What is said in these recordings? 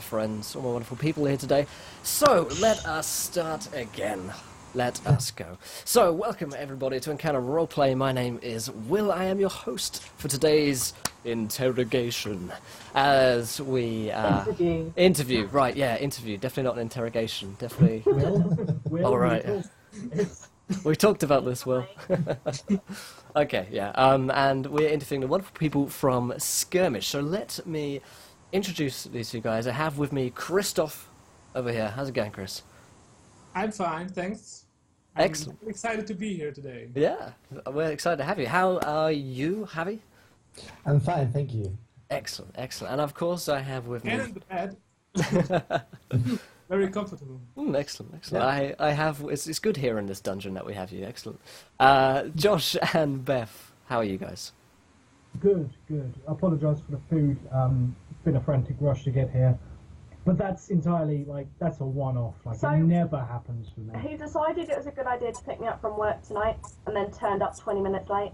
friends, all my wonderful people here today. So, let us start again. Let us go. So, welcome everybody to Encounter Roleplay. My name is Will. I am your host for today's interrogation. As we... Interview. Right, yeah, interview. Definitely not an interrogation. Definitely... Will, Alright. We talked about this, Will. Okay, yeah. And we're interviewing the wonderful people from Skirmish. So let me introduce these two guys. I have with me Christoph over here. How's it going, Chris? I'm fine, thanks. Excellent. I'm excited to be here today. Yeah, we're excited to have you. How are you, Javi? I'm fine, thank you. Excellent, excellent. And of course I have with me... And in the bed. Very comfortable. Excellent, excellent. Yeah. I have... It's good here in this dungeon that we have you. Excellent. Josh and Beth, how are you guys? Good, good. I apologise for the food. It's been a frantic rush to get here. But that's entirely, that's a one-off. So, it never happens for me. Who decided it was a good idea to pick me up from work tonight and then turned up 20 minutes late?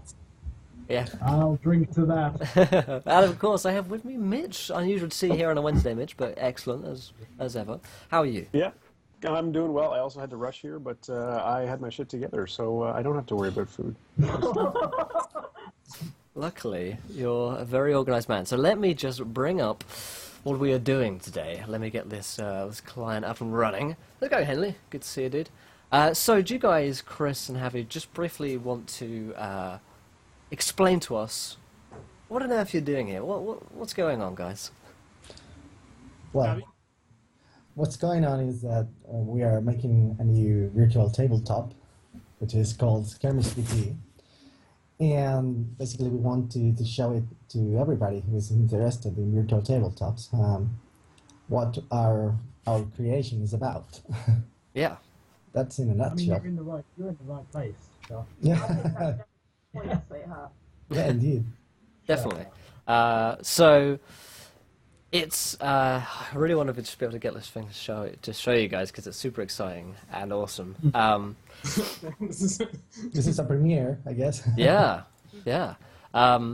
Yeah. I'll drink to that. And of course I have with me Mitch. Unusual to see you here on a Wednesday, Mitch, but excellent as ever. How are you? Yeah, I'm doing well. I also had to rush here, but I had my shit together, so I don't have to worry about food. Luckily, you're a very organised man. So let me just bring up what we are doing today. Let me get this client up and running. Let's go, Henley. Good to see you, dude. So do you guys, Chris and Javi, just briefly want to explain to us what on earth you're doing here? What's going on, guys? Well, what's going on is that we are making a new virtual tabletop, which is called Skirmish VTT. And basically we want to show it to everybody who is interested in virtual tabletops, what our creation is about. Yeah. That's in a nutshell. I mean, you're in the right place, Josh. Yeah. Yeah, indeed. Definitely. So it's I really wanted to just be able to get this thing to show you guys because it's super exciting and awesome. This is a premiere, I guess. Yeah, yeah.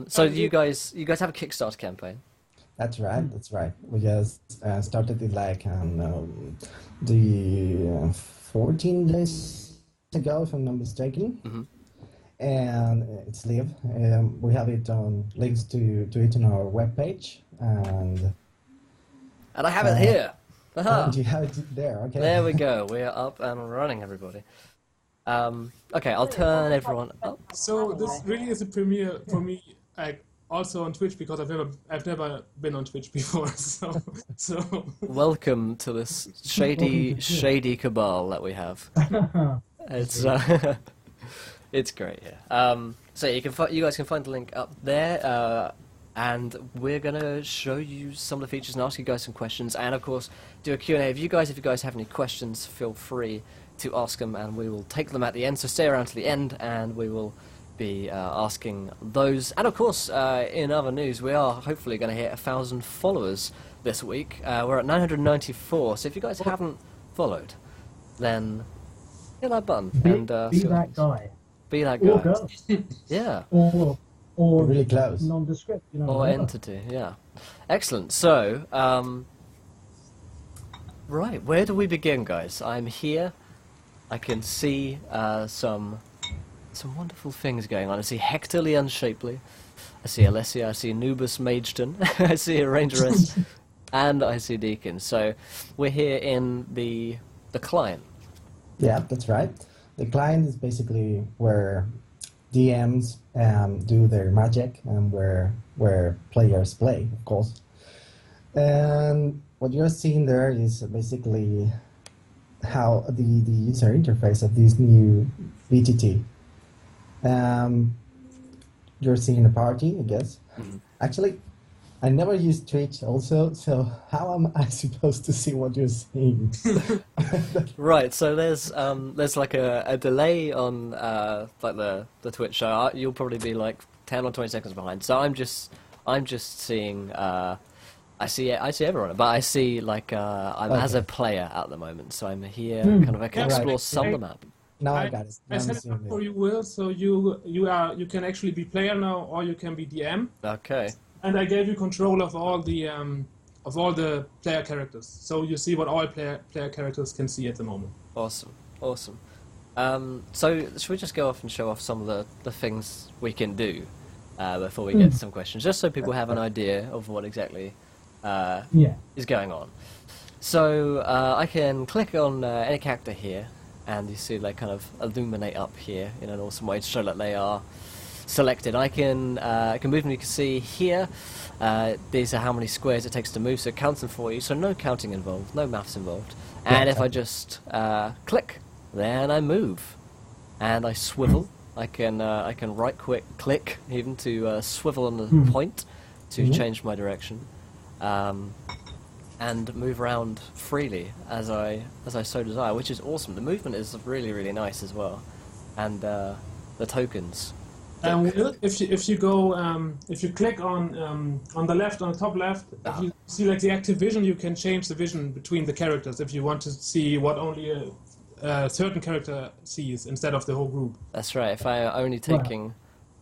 So you guys have a Kickstarter campaign. That's right. That's right. We just started it the 14 days ago, if I'm not mistaken. Mm-hmm. And it's live. We have it on links to it on our webpage, and I have it here. And you have it there. Okay. There we go. We are up and running, everybody. Okay, I'll turn everyone up. So this really is a premiere for me, also on Twitch, because I've never been on Twitch before. So welcome to this shady cabal that we have. It's it's great here. So you guys can find the link up there, and we're gonna show you some of the features and ask you guys some questions, and of course do a Q&A. If you guys have any questions, feel free to ask them, and we will take them at the end. So stay around to the end, and we will be asking those. And of course, in other news, we are hopefully going to hit 1,000 followers this week. We're at 994. So if you guys haven't followed, then hit that button and be that guy. Be that guy. Or girl. Yeah. Or really close. Nondescript. Or entity. Yeah. Excellent. So, right, where do we begin, guys? I'm here. I can see some wonderful things going on. I see Hector the Unshapely, I see Alessia, I see Nubus Mageton, I see a Rangeress, and I see Deacon. So we're here in the client. Yeah, that's right. The client is basically where DMs do their magic and where players play, of course. And what you're seeing there is basically how the user interface of this new VTT. You're seeing a party, I guess. Mm-hmm. Actually, I never used Twitch also, so how am I supposed to see what you're seeing? Right, so there's like a delay on the Twitch show. You'll probably be like 10 or 20 seconds behind. So I'm just seeing I see everyone, but I see I'm as a player at the moment, so I'm here kind of I can explore some of the map. Now I got it. I set it up for you, Will, so you can actually be player now, or you can be DM. Okay. And I gave you control of all the of all the player characters. So you see what all player characters can see at the moment. Awesome, awesome. So should we just go off and show off some of the things we can do before we get to some questions, just so people have an idea of what exactly is going on. So I can click on any character here, and you see they kind of illuminate up here in an awesome way to show that they are selected. I can move them. You can see here, these are how many squares it takes to move, so it counts them for you, so no counting involved, no maths involved. And if I just click, then I move, and I swivel. I can right click even to swivel on the point to change my direction, and move around freely as I so desire, which is awesome. The movement is really, really nice as well, and the tokens. If you go if you click on the left, on the top left, if you see like the active vision, you can change the vision between the characters if you want to see what only a certain character sees instead of the whole group. That's right. If I'm only taking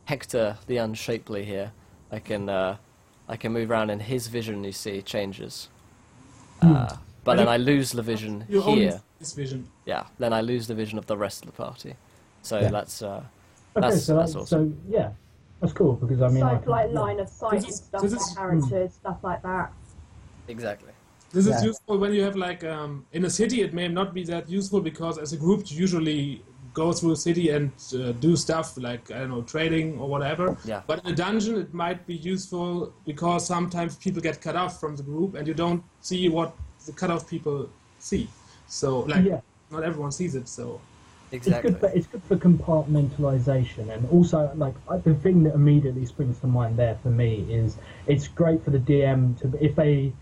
Hector the Unshapely here, I can move around, and his vision, you see, changes. But then I lose the vision you here. only see this vision. Yeah, then I lose the vision of the rest of the party. So that's awesome. So yeah, that's cool, because I mean, So like line of sight and stuff like characters, stuff like that. Exactly. This is useful when you have like in a city. It may not be that useful because as a group you usually go through a city and do stuff like, I don't know, trading or whatever. Yeah. But in a dungeon it might be useful because sometimes people get cut off from the group and you don't see what the cut off people see. So like not everyone sees it. So exactly. It's good for compartmentalization, and also like the thing that immediately springs to mind there for me is it's great for the DM to, if they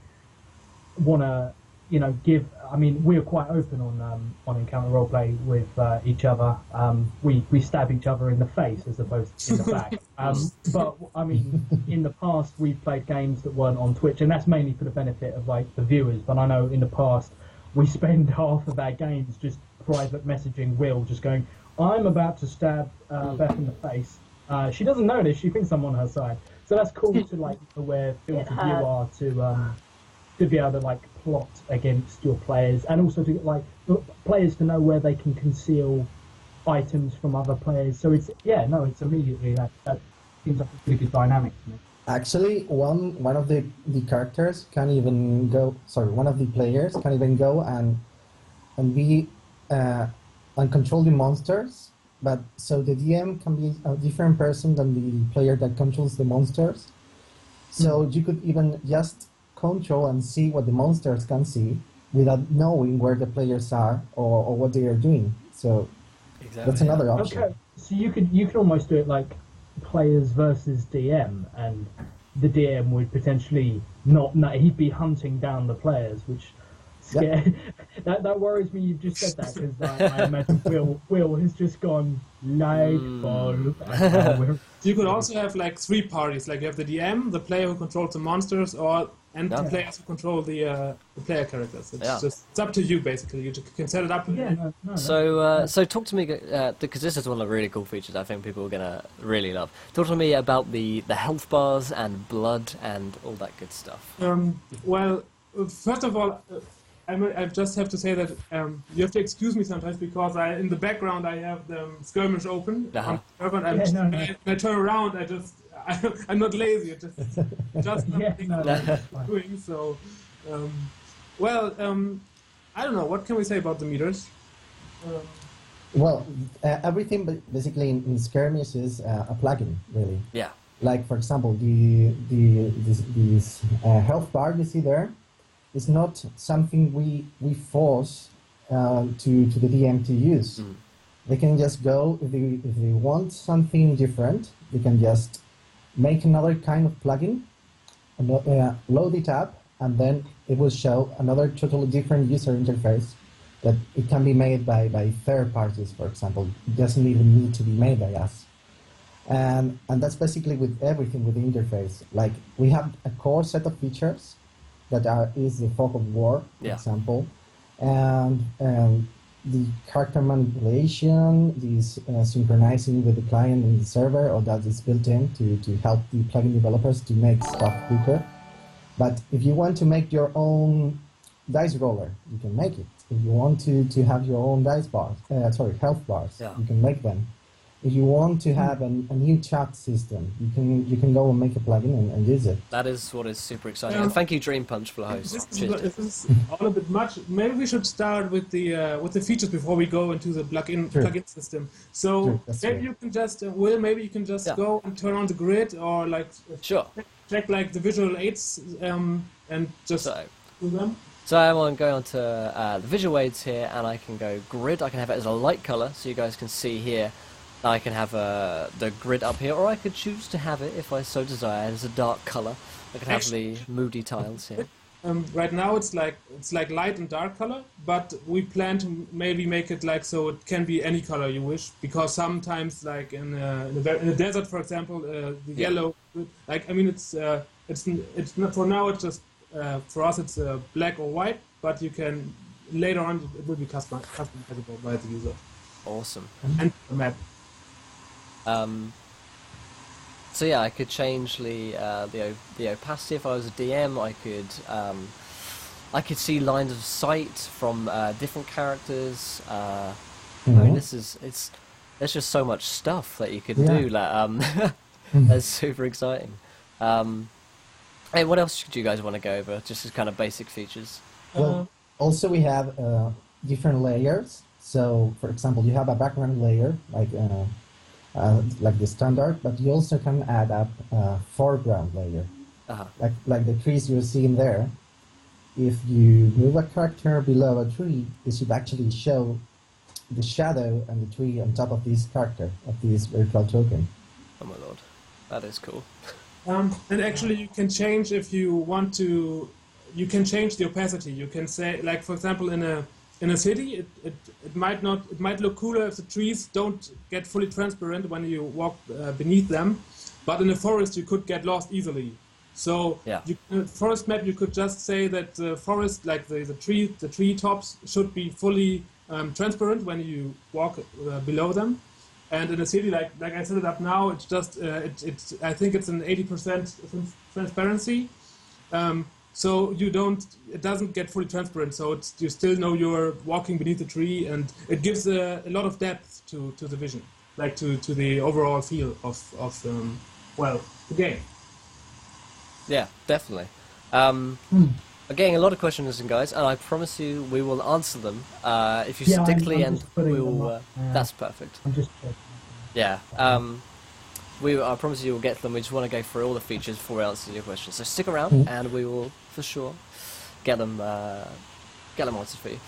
want to, you know, give. I mean, we're quite open on Encounter Roleplay with each other. We stab each other in the face as opposed to in the back. But I mean, in the past we've played games that weren't on Twitch, and that's mainly for the benefit of like the viewers. But I know in the past we spend half of our games just private messaging Will, just going, I'm about to stab Beth in the face. She doesn't know this, she thinks I'm on her side. So that's cool to like aware filtered you are to be able to like plot against your players, and also to get like players to know where they can conceal items from other players. So it's it's immediately that seems like a pretty good dynamic to me. Actually, one of the characters can even go. Sorry, one of the players can even go and be and control the monsters. But so the DM can be a different person than the player that controls the monsters. So you could even just control and see what the monsters can see without knowing where the players are or what they are doing. So that's another option. Okay, so you could almost do it like players versus DM, and the DM would potentially not he'd be hunting down the players, which that worries me. You've just said that, because I imagine Will has just gone light bulb. You could also have like three parties. Like you have the DM, the player who controls the monsters, and the players who control the player characters. It's up to you basically. You can set it up. So talk to me, because this is one of the really cool features I think people are gonna really love. Talk to me about the health bars and blood and all that good stuff. Well, first of all, I just have to say that you have to excuse me sometimes because in the background I have the Skirmish open on the server, and when I turn around, I'm not lazy. It's just something I'm doing. So, I don't know. What can we say about the meters? Well, everything basically in Skirmish is a plugin, really. Yeah. Like for example, this health bar you see there is not something we force to the DM to use. They can just go if they want something different. They can just make another kind of plugin, and load it up, and then it will show another totally different user interface that it can be made by third parties, for example. It doesn't even need to be made by us. And that's basically with everything with the interface. Like we have a core set of features that is the fog of war, for example, and the character manipulation, this synchronizing with the client and the server, or that is built in to help the plugin developers to make stuff quicker. But if you want to make your own dice roller, you can make it. If you want to have your own dice bars, health bars, you can make them. If you want to have a new chat system, you can go and make a plugin and use it. That is what is super exciting. And thank you, Dream Punch, for the host. This is all a bit much. Maybe we should start with the features before we go into the plugin system. So maybe you can just maybe you can just go and turn on the grid, or like check like the visual aids and just do them. So I'm going on to the visual aids here, and I can go grid. I can have it as a light color, so you guys can see here. I can have the grid up here, or I could choose to have it, if I so desire, as a dark color. I can have the moody tiles here. Right now it's like light and dark color, but we plan to maybe make it like so it can be any color you wish, because sometimes like in a desert, for example, the yellow, like I mean it's not for now. It's just for us it's black or white, but you can later on it will be customizable by the user. Awesome. And the map. So yeah, I could change the opacity if I was a DM. I could see lines of sight from different characters. I mean, there's just so much stuff that you could do. Like, that's super exciting. Hey, what else do you guys want to go over? Just as kind of basic features. Well, also we have different layers. So, for example, you have a background layer like the standard, but you also can add up a foreground layer, like the trees you're seeing there. If you move a character below a tree, it should actually show the shadow and the tree on top of this character, of this virtual token. Oh my lord, that is cool. And actually, you can change if you want to. You can change the opacity. You can say, like for example, in a city, it might not. It might look cooler if the trees don't get fully transparent when you walk beneath them, but in a forest you could get lost easily. So forest map, you could just say that the forest, like the tree tops, should be fully transparent when you walk below them. And in a city, like I set it up now, it's just I think it's an 80% transparency. So it doesn't get fully transparent. So you still know you're walking beneath the tree, and it gives a lot of depth to the vision, like to the overall feel of the game. Yeah, definitely. I'm getting a lot of questions in, guys, and I promise you we will answer them if you stick to the end. That's perfect. I'm just I promise you we'll get to them. We just want to go through all the features before we answer your questions. So stick around, and we will for sure get them answered for you.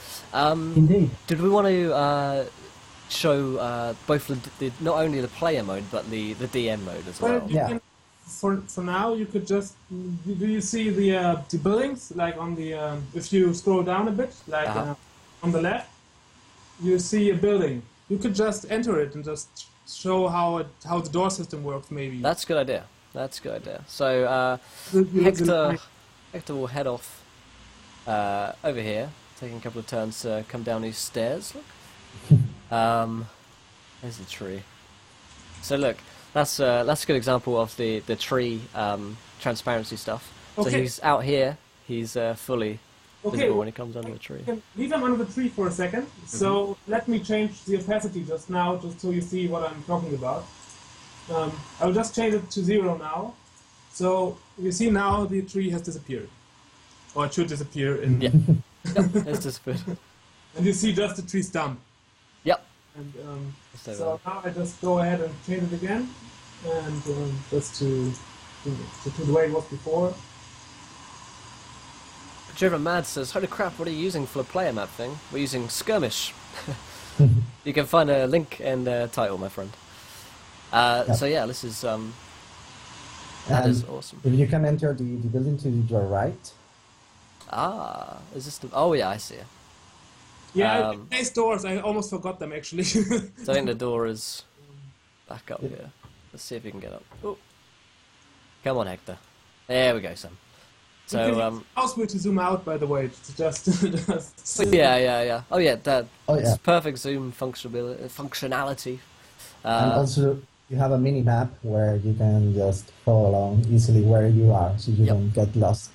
Indeed. Did we want to show both not only the player mode but the DM mode as well? Yeah. For now, you could just. Do you see the buildings? Like on the if you scroll down a bit, like on the left, you see a building. You could just enter it and just show how the door system works. Maybe that's a good idea. So Hector will head off over here, taking a couple of turns to come down these stairs. Look, there's the tree. So look. That's a good example of the tree transparency stuff. Okay. So he's out here. He's fully visible when he comes under the tree. Leave him under the tree for a second. So let me change the opacity just now, just so you see what I'm talking about. I'll just change it to 0 now. So you see now the tree has disappeared, or it should disappear. It's disappeared. And you see just the tree stump. Yep. And so now I just go ahead and change it again, and just to the way it was before. Driven Mad says, "Holy crap! What are you using for the player map thing? We're using Skirmish." You can find a link in the title, my friend. So yeah, this is that is awesome. If you can enter the building to your right. Is this the? Oh yeah, I see it. Yeah, nice doors. I almost forgot them, actually. So I think the door is back up here. Let's see if we can get up. Oh. Come on, Hector. There we go, Sam. So, mouse wheel to zoom out, by the way. It's just yeah. Oh yeah, it's perfect zoom functionality. And also, you have a mini map where you can just follow along easily where you are, so you don't get lost.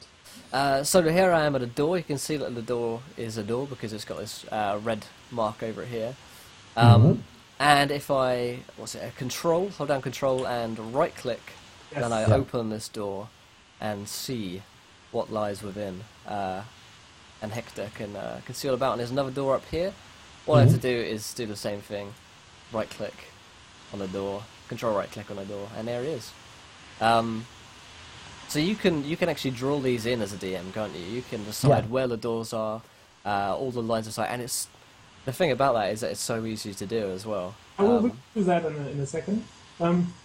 So here I am at a door. You can see that the door is a door because it's got this red mark over it here. And if I, hold down control and right click, then I open this door and see what lies within. And Hector can conceal about. And there's another door up here. All I have to do is do the same thing. Right click on the door, control right click on the door, and there it is. So you can actually draw these in as a DM, can't you? You can decide where the doors are, all the lines of sight, and it's the thing about that is that it's so easy to do as well. I will do that in a second.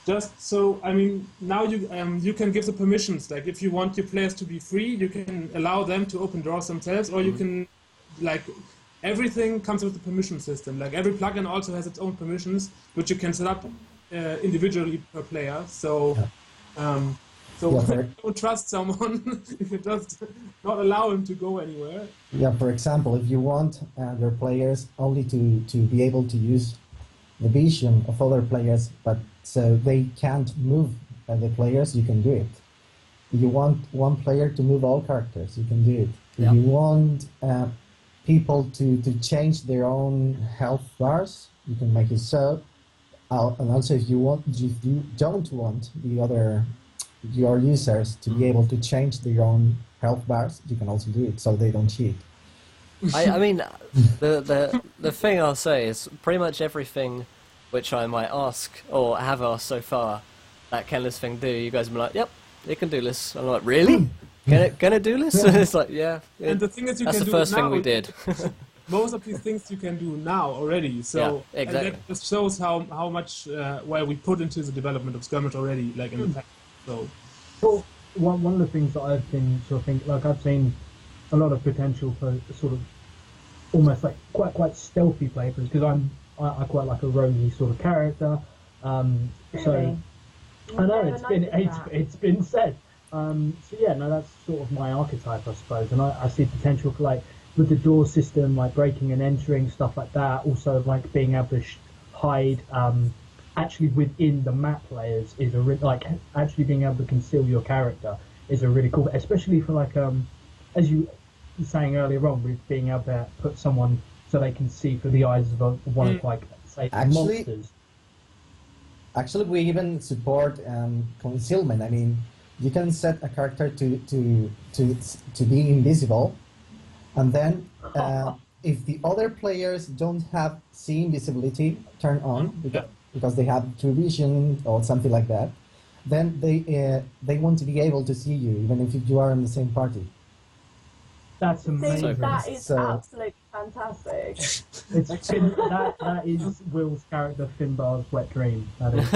Just so, I mean, now you can give the permissions. Like, if you want your players to be free, you can allow them to open doors themselves, or you can, like, everything comes with the permission system. Like, every plugin also has its own permissions, which you can set up individually per player. So, don't trust someone if you just not allow him to go anywhere. Yeah, for example, if you want your players only to be able to use the vision of other players, but so they can't move the players, you can do it. If you want one player to move all characters, you can do it. If you want people to change their own health bars, you can make it so. And also, if you don't want your users to be able to change their own health bars, you can also do it, so they don't cheat. I mean, the thing I'll say is pretty much everything which I might ask or have asked so far that can this thing do, you guys have been like, yep, it can do this. I'm like, really? Can it do this? And it's like, yeah. And the thing is, that's the first thing we did. Most of these things you can do now already. So exactly. And that just shows how much where we put into the development of Skirmish already, like in the past. So, well, one of the things that I've been sort of thinking, like, I've seen a lot of potential for sort of almost like quite stealthy playthroughs, because I quite like a roguey sort of character. Really? So I know it's been said. So yeah, no, that's sort of my archetype, I suppose, and I see potential for, like, with the door system, like breaking and entering, stuff like that. Also, like, being able to hide actually within the map layers is actually being able to conceal your character is a really cool, especially for, like, as you were saying earlier on, with being able to put someone so they can see through the eyes of one of, like, say, monsters. Actually, we even support concealment. I mean, you can set a character to be invisible, and then if the other players don't have see invisibility turned on because they have true vision or something like that, then they want to be able to see you even if you are in the same party. That's amazing. That is absolutely fantastic. That is Will's character Finbar's wet dream. That is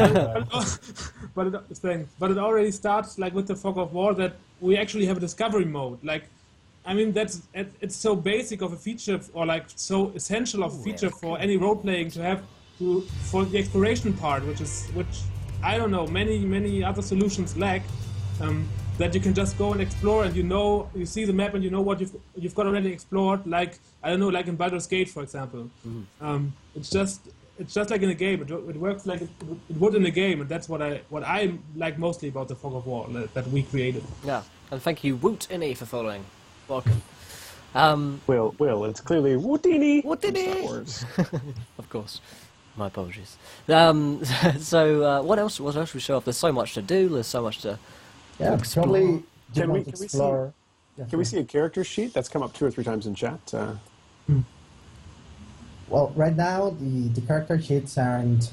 but it already starts, like, with the Fog of War, that we actually have a discovery mode. Like, I mean, it's so basic of a feature, or like so essential of a feature for any role playing to have for the exploration part, which I don't know, many other solutions lack. That you can just go and explore, and you see the map, and you know what you've got already explored. Like, I don't know, like in Baldur's Gate, for example. It's just like in a game. It works like it would in a game, and that's what I like mostly about the Fog of War that we created. Yeah, and thank you, Wootini, for following. Welcome. Will, it's clearly Wootini. Wootini. Of course. My apologies. So what else we show off? There's so much to do. There's so much to. Yeah, probably. Can we see a character sheet? That's come up 2 or 3 times in chat. Well, right now the character sheets aren't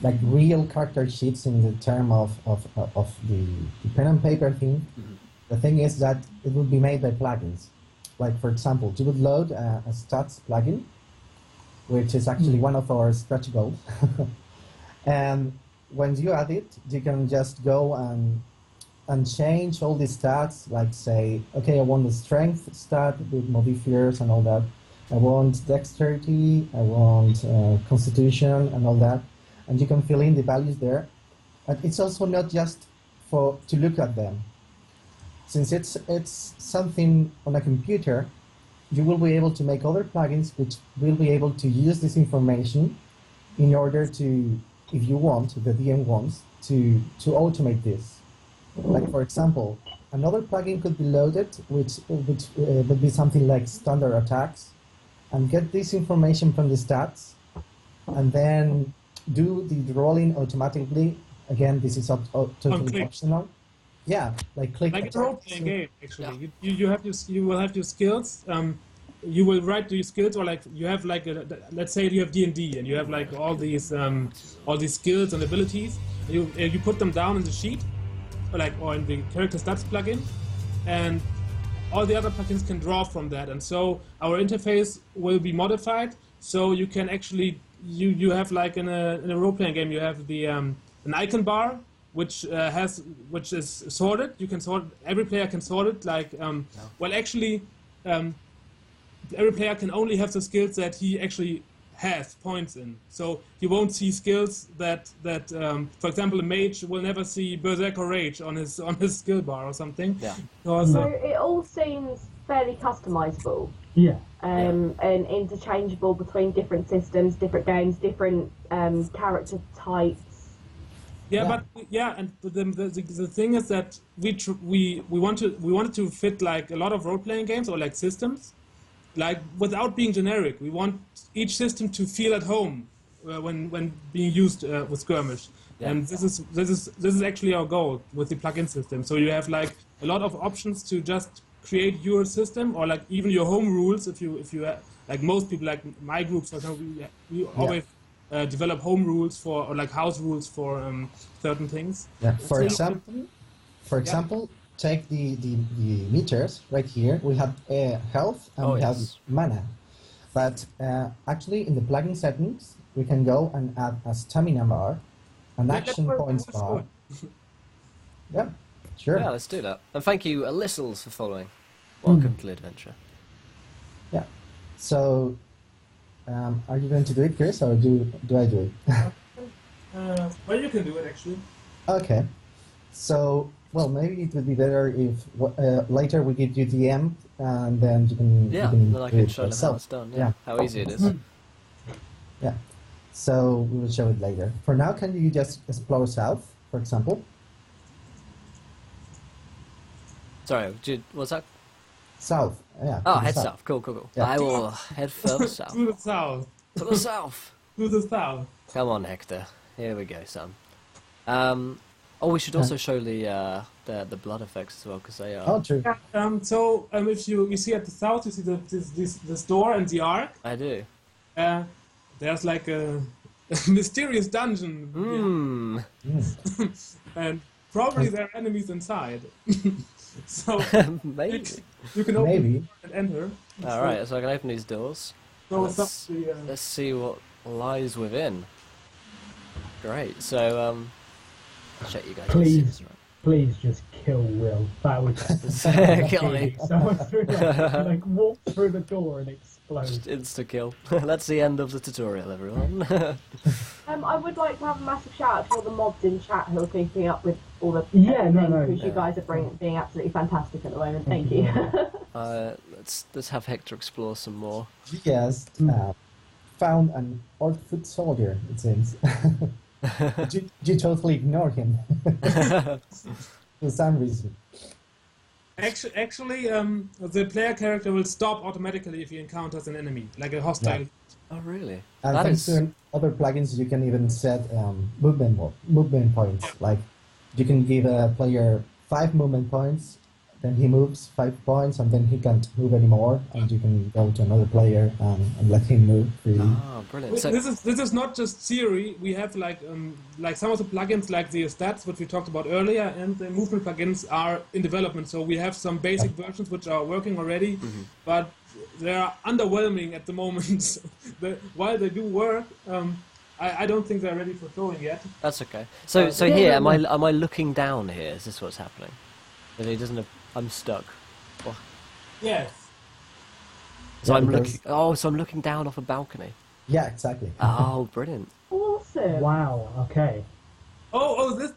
like real character sheets in the term of the pen and paper thing. The thing is that it will be made by plugins. Like, for example, you would load a stats plugin, which is actually one of our stretch goals. And when you add it, you can just go and change all the stats, like, say, okay, I want the strength stat with modifiers and all that. I want dexterity, I want constitution and all that. And you can fill in the values there. But it's also not just to look at them. Since it's something on a computer, you will be able to make other plugins which will be able to use this information in order to, if you want, the DM wants, to automate this. Like, for example, another plugin could be loaded, which would be something like standard attacks, and get this information from the stats, and then do the rolling automatically. Again, this is totally optional. Yeah, like click. Like a role-playing game, actually. Yeah. You will have your skills. You will write your skills, or like you have like let's say you have D&D, and you have like all these skills and abilities. You put them down in the sheet, or in the character stats plugin, and all the other plugins can draw from that. And so our interface will be modified, so you can actually you have like in a role-playing game, you have the an icon bar which is sorted. You can sort, every player can sort it like well, actually every player can only have the skills that he actually has points in. So you won't see skills that for example, a mage will never see Berserker Rage on his skill bar or something. Yeah. So it all seems fairly customizable. Yeah. And interchangeable between different systems, different games, different character types. Yeah, and the thing is that we wanted to fit like a lot of role-playing games or like systems, like without being generic. We want each system to feel at home when being used with Skirmish. Yeah. And this is actually our goal with the plugin system. So you have like a lot of options to just create your system, or like even your home rules. If you like most people, like my group, for example, we always develop home rules or like house rules for certain things. Yeah. For example, take the meters right here. We have health and we have mana, but actually in the plugin settings we can go and add a stamina bar, an action points bar. Yeah, sure. Yeah, let's do that. And thank you, Alyssals, for following. Welcome to the adventure. Yeah. So, are you going to do it, Chris, or do I do it? Well, you can do it actually. Okay. So, well, maybe it would be better if later we give you DM, and then you can. Yeah, you can then I can show them how it's done. Yeah, how easy it is. Yeah. So we will show it later. For now, can you just explore south, for example? Sorry, what's that? South, yeah. Oh, head south. Cool. Yeah. I will head further south. To the south. To the south. To the south. Come on, Hector. Here we go, son. We should also show the blood effects as well, because they are. Oh, true. So if you see at the south, you see this door and the arc. I do. There's like a mysterious dungeon. And probably there are enemies inside. So maybe you can open and enter. All right, so I can open these doors. So let's see what lies within. Great. So I'll check you guys. Please just kill Will. That would kill me. Someone like walk through the door and explode. Just insta kill. That's the end of the tutorial, everyone. I would like to have a massive shout out to all the mobs in chat who are keeping up with all the because you guys are being absolutely fantastic at the moment. Thank you. Let's have Hector explore some more. Yes, found an old foot soldier. It seems. you totally ignore him for some reason. Actually, the player character will stop automatically if he encounters an enemy, like a hostile. Yeah. Oh, really? And thanks to other plugins, you can even set movement points. Like you can give a player 5 movement points, then he moves 5 points, and then he can't move anymore, and you can go to another player and let him move freely. Oh, brilliant! So this is not just theory. We have like some of the plugins, like the stats, which we talked about earlier, and the movement plugins are in development. So we have some basic versions which are working already, but they are underwhelming at the moment. While they do work, I don't think they're ready for showing yet. That's okay. So here, am I looking down here? Is this what's happening? If he doesn't, I'm stuck. What? Yes. So I'm looking. Oh, so I'm looking down off a balcony. Yeah, exactly. Oh, brilliant! Awesome. Wow. Okay.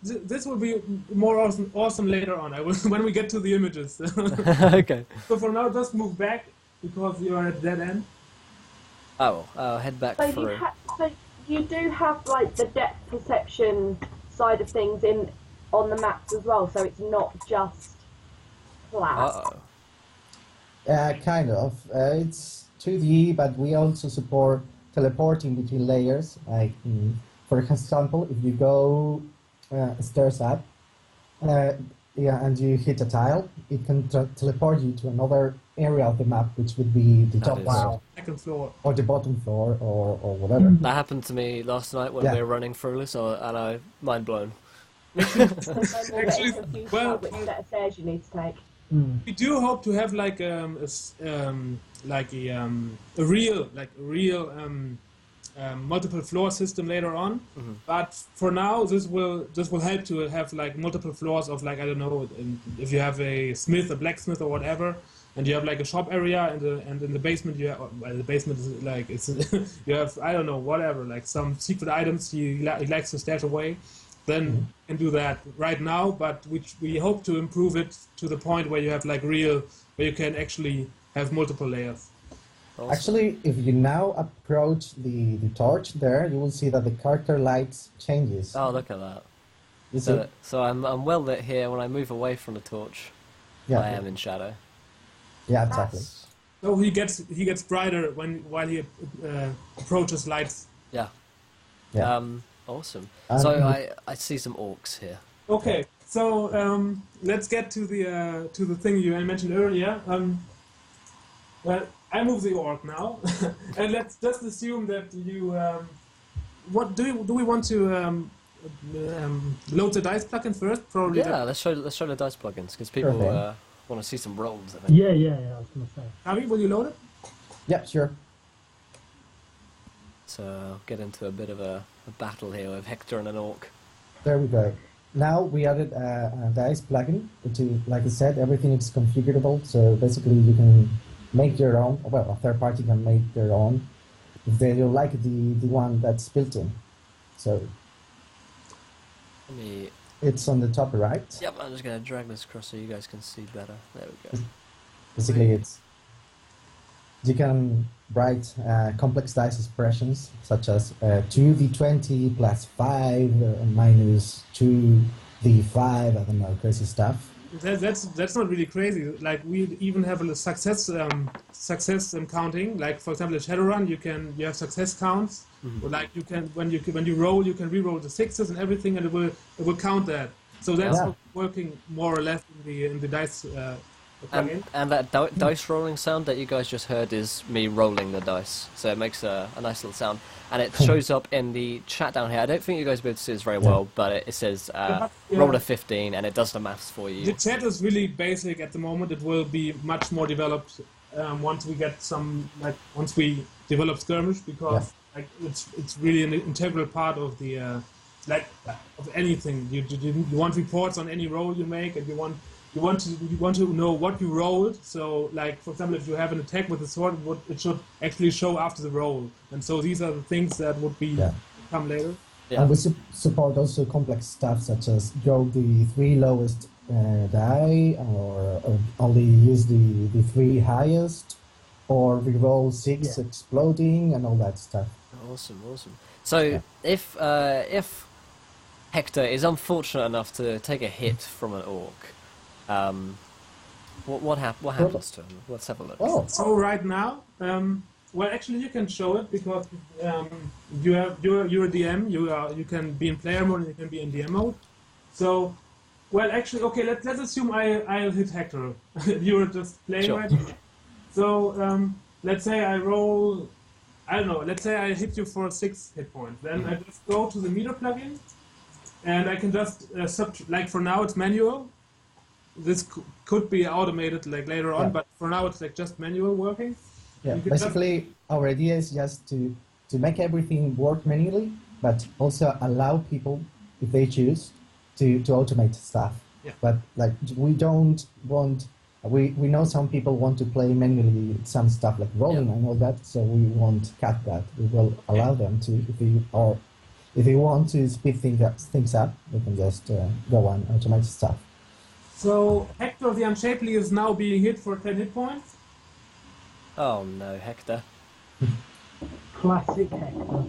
This will be more awesome later on. When we get to the images. Okay. So for now, just move back because you are at dead end. Oh, I'll head back through. So you do have like the depth perception side of things on the maps as well. So it's not just flat. Kind of. It's 2D, but we also support teleporting between layers. Like, for example, if you go stairs up, and you hit a tile, it can teleport you to another area of the map, which would be the top floor, second floor, or the bottom floor, or whatever. That happened to me last night when we were running through this, and I mind blown. Actually, well, which set of stairs you need to take. We do hope to have like a real multiple floor system later on, but for now this will help to have like multiple floors of like, I don't know, if you have a smith, a blacksmith or whatever, and you have like a shop area, and in the basement you have, well, the basement is like, it's you have, I don't know, whatever, like some secret items he likes to stash away. Then you can do that right now, but which we hope to improve it to the point where you have like where you can actually have multiple layers. Awesome. Actually, if you now approach the torch there, you will see that the character lights changes. Oh, look at that. You see? So I'm well lit here. When I move away from the torch, I am in shadow. Yeah, exactly. So he gets brighter while he approaches lights. Yeah. Awesome. So I see some orcs here. Okay, so let's get to the thing you mentioned earlier. Well, I move the orc now, and let's just assume that you. What do we want to load the dice plugin first? Probably. Yeah, let's show the dice plugins because people want to see some rolls. I think. Yeah. I was gonna say. Harry, will you load it? Yeah, sure. So I'll get into a bit of a battle here with Hector and an orc. There we go. Now we added a dice plugin, which is, like I said, everything is configurable. So basically, you can make your own. Well, a third party can make their own if they don't like the one that's built in. So it's on the top right. Yep, I'm just going to drag this across so you guys can see better. There we go. Basically, you can write complex dice expressions such as 2d20 plus 5 minus 2d5, I don't know, crazy stuff. That's not really crazy. Like, we even have a success counting. Like, for example, in Shadowrun, you have success counts. Like, you can when you roll, you can re-roll the sixes and everything, and it will count that. So that's working more or less in the dice. And that dice rolling sound that you guys just heard is me rolling the dice. So it makes a nice little sound. And it shows up in the chat down here. I don't think you guys will be able to see this very well, but it says roll a 15 and it does the maths for you. The chat is really basic at the moment. It will be much more developed once we get once we develop Skirmish, because it's really an integral part of the of anything. You want reports on any roll you make, and you want to know what you rolled. So, like, for example, if you have an attack with a sword, it should actually show after the roll. And so these are the things that would come later. Yeah. And we support also complex stuff such as draw the 3 lowest die, or only use the 3 highest, or reroll 6 exploding, and all that stuff. Awesome. So if Hector is unfortunate enough to take a hit from an orc, what happens to him? Let's have a look. So right now, well, actually, you can show it because you're a DM. You can be in player mode and you can be in DM mode. So, well, actually, okay. Let's assume I'll hit Hector. You're just playing right now. So let's say I roll. I don't know. Let's say I hit you for 6 hit points. Then I just go to the meter plugin, and I can just like, for now it's manual. This could be automated like later on, but for now it's like just manual working. Yeah, basically our idea is just to make everything work manually, but also allow people, if they choose, to automate stuff. Yeah. But like, we don't want, we know some people want to play manually some stuff like rolling and all that, so we won't cut that. We will allow them to, if they want to speed things up, they can just go on automate stuff. So Hector the Unshapely is now being hit for 10 hit points. Oh no, Hector. Classic Hector.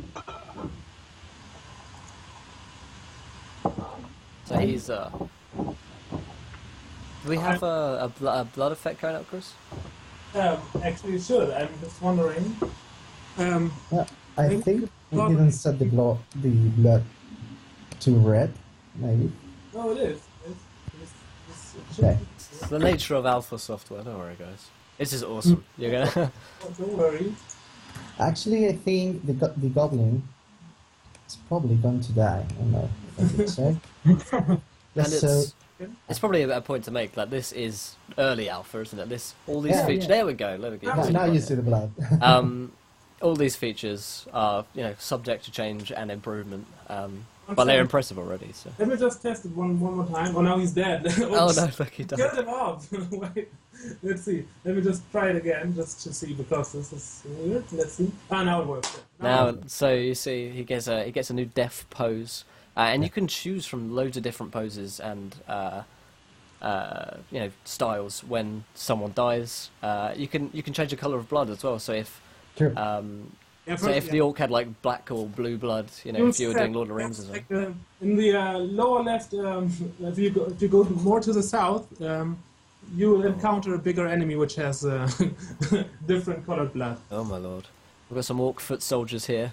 So he's Do we have a blood effect going up, Chris? Actually, it should. I'm just wondering. Yeah, I think we didn't set the blood to red, maybe. No, it is. Okay. It's the nature of alpha software. Don't worry, guys. This is awesome. You're gonna. Don't worry. Actually, I think the goblin is probably going to die. I don't know. And it's probably a point to make. Like, this is early alpha, isn't it? All these features. There we go. There we go. Now you see the blood. All these features are, subject to change and improvement. But they're impressive already. So. Let me just test it one more time. Oh, now he's dead. Oh no, look, he died. Get him off. Wait. Let's see. Let me just try it again, just to see, because this is weird. Let's see. Ah, now it works. Now, so you see, he gets a new death pose, and you can choose from loads of different poses and styles when someone dies. You can change the color of blood as well. So if if the orc had like black or blue blood, if you were doing Lord of the Rings or something. In the lower left, if you go more to the south, you will encounter a bigger enemy which has different colored blood. Oh my lord. We've got some orc foot soldiers here.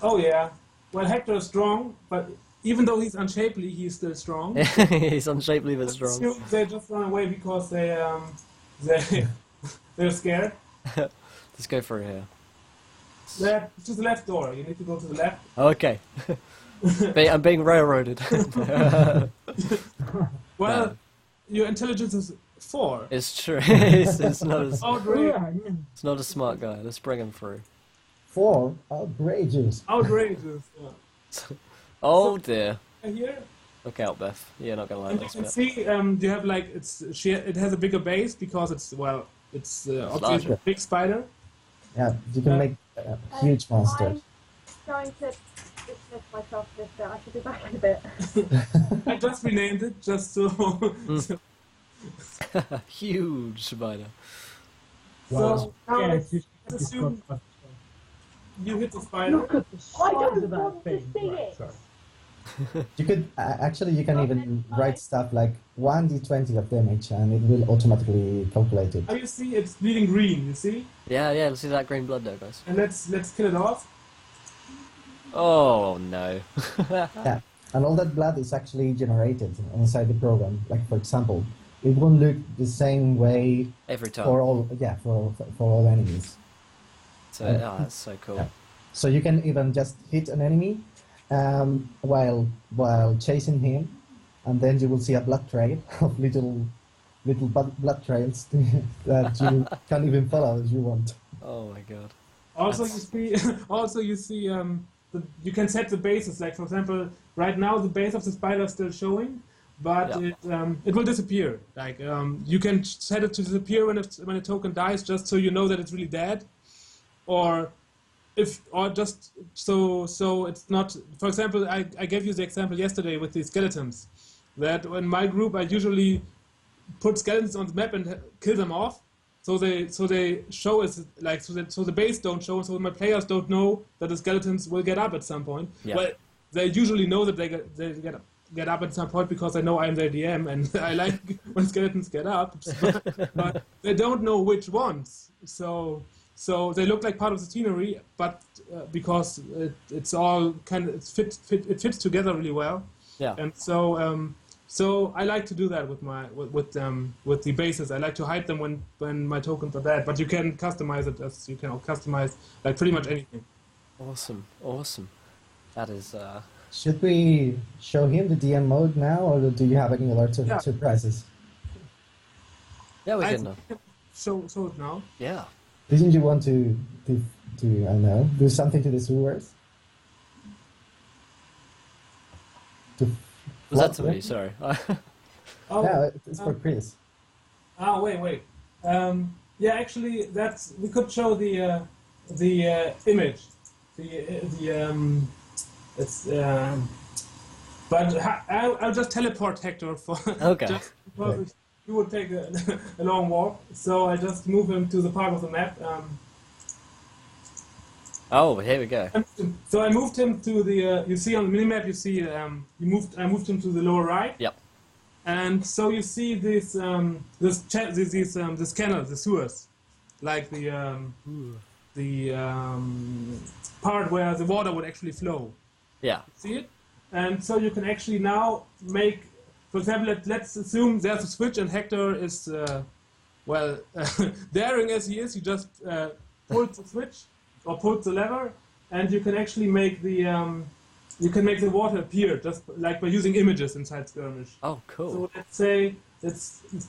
Oh yeah. Well, Hector is strong, but even though he's unshapely, he's still strong. He's unshapely but strong. They just run away because they're scared. Let's go through here. To the left door. You need to go to the left. Okay. I'm being railroaded. Well, your intelligence is 4. It's true. It's not a smart guy. Let's bring him through. 4? Outrageous. Outrageous. Yeah. Oh dear. Here. Look out, Beth. You're not gonna like And this you can bit. see, you have like it has a bigger base because it's obviously a big spider. Yeah, you can make huge monsters. I'm going to dismiss myself this bit. I should be back in a bit. I just renamed it just so. Huge spider. So now let's assume you hit the spider. Look at the size of that thing. Right, sorry. You could actually you can even write stuff like 1d20 of damage, and it will automatically calculate it. Now you see it's bleeding green. You see? Yeah. Let's see that green blood there, guys. And let's kill it off. Oh no. Yeah, and all that blood is actually generated inside the program. Like for example, it won't look the same way Every time. for all for all enemies. So that's so cool. Yeah. So you can even just hit an enemy while chasing him, and then you will see a blood trail of little blood trails that you can't even follow as you want. Oh my god. Also, you see, you can set the bases. Like for example, right now the base of the spider is still showing, but it will disappear. Like you can set it to disappear when a token dies, just so you know that it's really dead, or just so it's not. For example, I gave you the example yesterday with the skeletons. That in my group I usually put skeletons on the map and kill them off. So they show us like so the base don't show, so my players don't know that the skeletons will get up at some point. Yeah. Well, they usually know that they get up at some point because I know I'm their DM and I like when skeletons get up, but they don't know which ones. So they look like part of the scenery, but because it's all it fits together really well. Yeah. And so I like to do that with the bases. I like to hide them when my tokens are dead. But you can customize it as you can customize like pretty much anything. Awesome. That is. Should we show him the DM mode now, or do you have any other surprises? Yeah, we can. Show it now. Yeah. Didn't you want to I don't know, do something to the sewers? Was that to me? Sorry. No, it's for Chris. Wait. Yeah, actually, we could show the image. But I'll just teleport Hector for. Okay. Just because he would take a long walk, so I just move him to the part of the map. Oh, here we go. So I moved him to the. You see on the minimap, you see I moved him to the lower right. Yep. And so you see this canal, the sewers, like the part where the water would actually flow. Yeah. See it? And so you can actually now make, for example, let's assume there's a switch and Hector is, daring as he is, he just pulls the switch or pulls the lever, and you can actually make the water appear just like by using images inside Skirmish. Oh, cool. So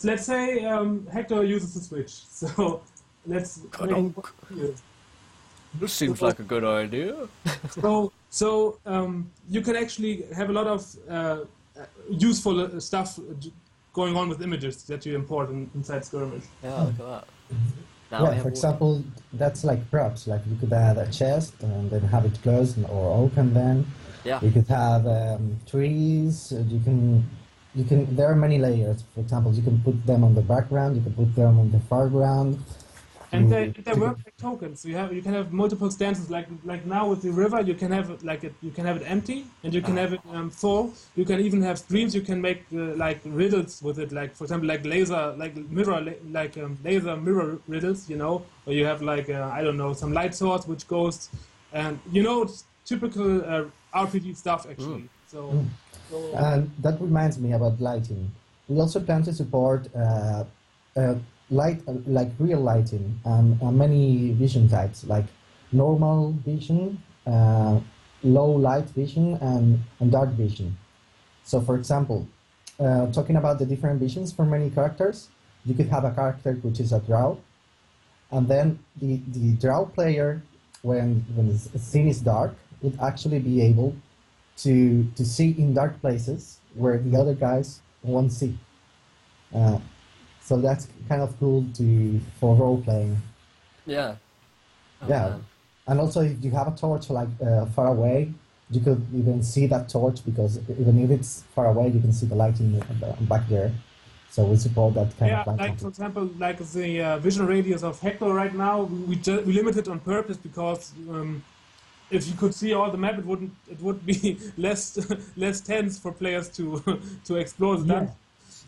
let's say Hector uses the switch. So let's make it appear. This seems like a good idea. So you can actually have a lot of useful stuff going on with images that you import inside Skirmish. Yeah, look at that. Now yeah, for example, that's like props. Like you could add a chest and then have it closed or open. Then you could have trees. You can. There are many layers. For example, you can put them on the background. You can put them on the foreground. And they work like tokens. So you can have multiple stances. Like now with the river, you can have it you can have it empty, and you can have it full. You can even have streams. You can make like riddles with it. Like for example, like laser mirror riddles. You know, or you have like I don't know, some light source which goes, and it's typical RPG stuff actually. And that reminds me about lighting. We also plan to support light, like real lighting, many vision types, like normal vision, low light vision, and dark vision. So, for example, talking about the different visions for many characters, you could have a character which is a drow, and then the drow player, when the scene is dark, would actually be able to see in dark places where the other guys won't see. So that's kind of cool for role playing. Yeah. Man. And also if you have a torch like far away, you could even see that torch, because even if it's far away, you can see the lighting back there. So we support that kind of light. Like for example, like the vision radius of Hector right now, we limit it on purpose because if you could see all the map, it would be less tense for players to explore the dungeon.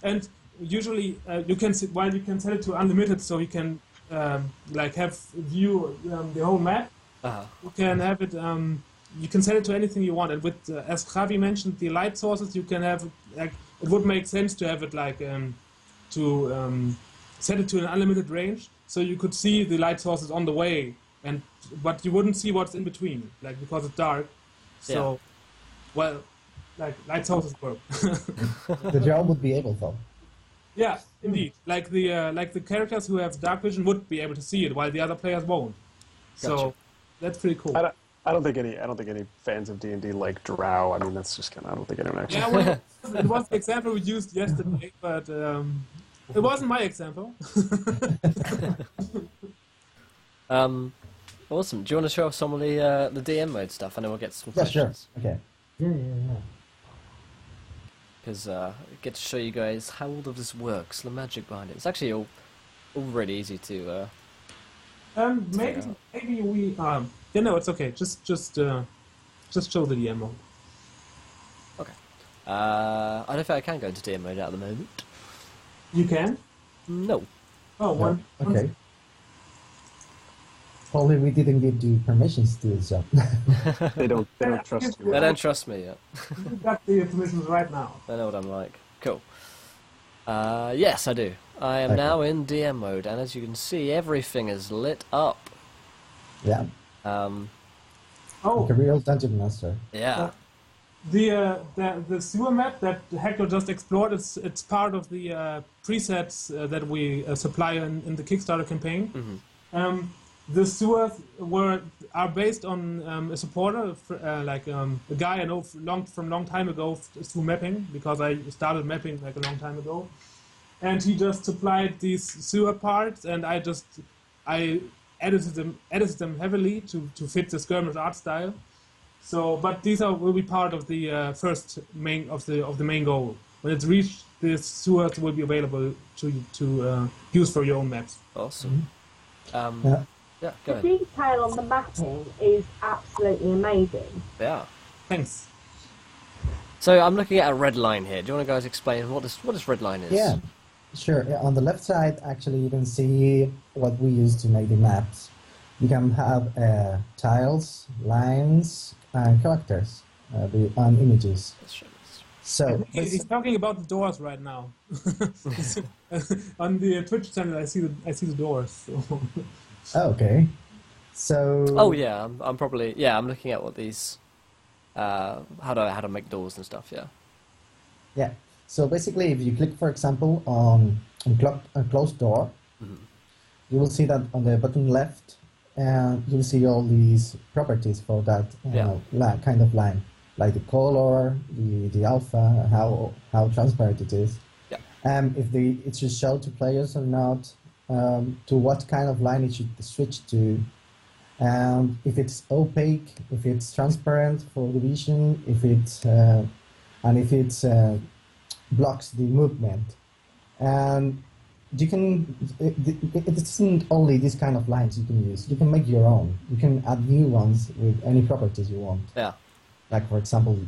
And usually you can set it to unlimited, so you can like have view the whole map. You can have it. You can set it to anything you want. And with as Javi mentioned, the light sources, you can have like it would make sense to have it like set it to an unlimited range, so you could see the light sources on the way, but you wouldn't see what's in between, like because it's dark. So, like light sources work. The drow would be able though. Yeah, indeed. Like the characters who have dark vision would be able to see it, while the other players won't. Gotcha. So that's pretty cool. I don't think any fans of D&D like drow. I mean, that's just kind of. I don't think anyone actually. Yeah, well, it was the example we used yesterday, but it wasn't my example. Awesome. Do you want to show off some of the DM mode stuff, and then we'll get some questions? Sure. Okay. Yeah. Because I get to show you guys how all of this works, the magic behind it. It's actually all really easy to. Maybe we. No, it's okay. Just show the DM mode. Okay. I don't think I can go into DM mode at the moment. You can? No. Oh, one. Okay. Only we didn't give you permissions to do the job. They don't trust you. They don't trust me yet. You got the permissions right now. I know what I'm like. Cool. Yes, I do. I am now in DM mode, and as you can see, everything is lit up. Yeah. Like a real dungeon master. Yeah. The sewer map that Hector just explored, it's part of the presets that we supply in the Kickstarter campaign. Mm-hmm. The sewers are based on a supporter, a guy I know from long time ago through mapping, because I started mapping like a long time ago, and he just supplied these sewer parts, and I edited them heavily to fit the Skirmish art style. So, but these will be part of the first main of the main goal. When it's reached, the sewers will be available to use for your own maps. Awesome. Yeah, go ahead. The detail on the mapping is absolutely amazing. Yeah. Thanks. So I'm looking at a red line here. Do you want to guys explain what this red line is? Yeah, sure. On the left side, actually, you can see what we use to make the maps. You can have tiles, lines, and characters, and images. So he's talking about the doors right now. On the Twitch channel, I see the doors. So. Okay. So. Oh yeah, I'm probably I'm looking at what these how to make doors and stuff. Yeah. Yeah. So basically, if you click, for example, on a closed door, you will see that on the bottom left, you'll see all these properties for that kind of line. Like the color, the alpha, how transparent it is, if it should show to players or not, to what kind of line it should switch to, if it's opaque, if it's transparent for the vision, if it blocks the movement, and you can. It isn't only this kind of lines you can use. You can make your own. You can add new ones with any properties you want. Yeah. Like, for example,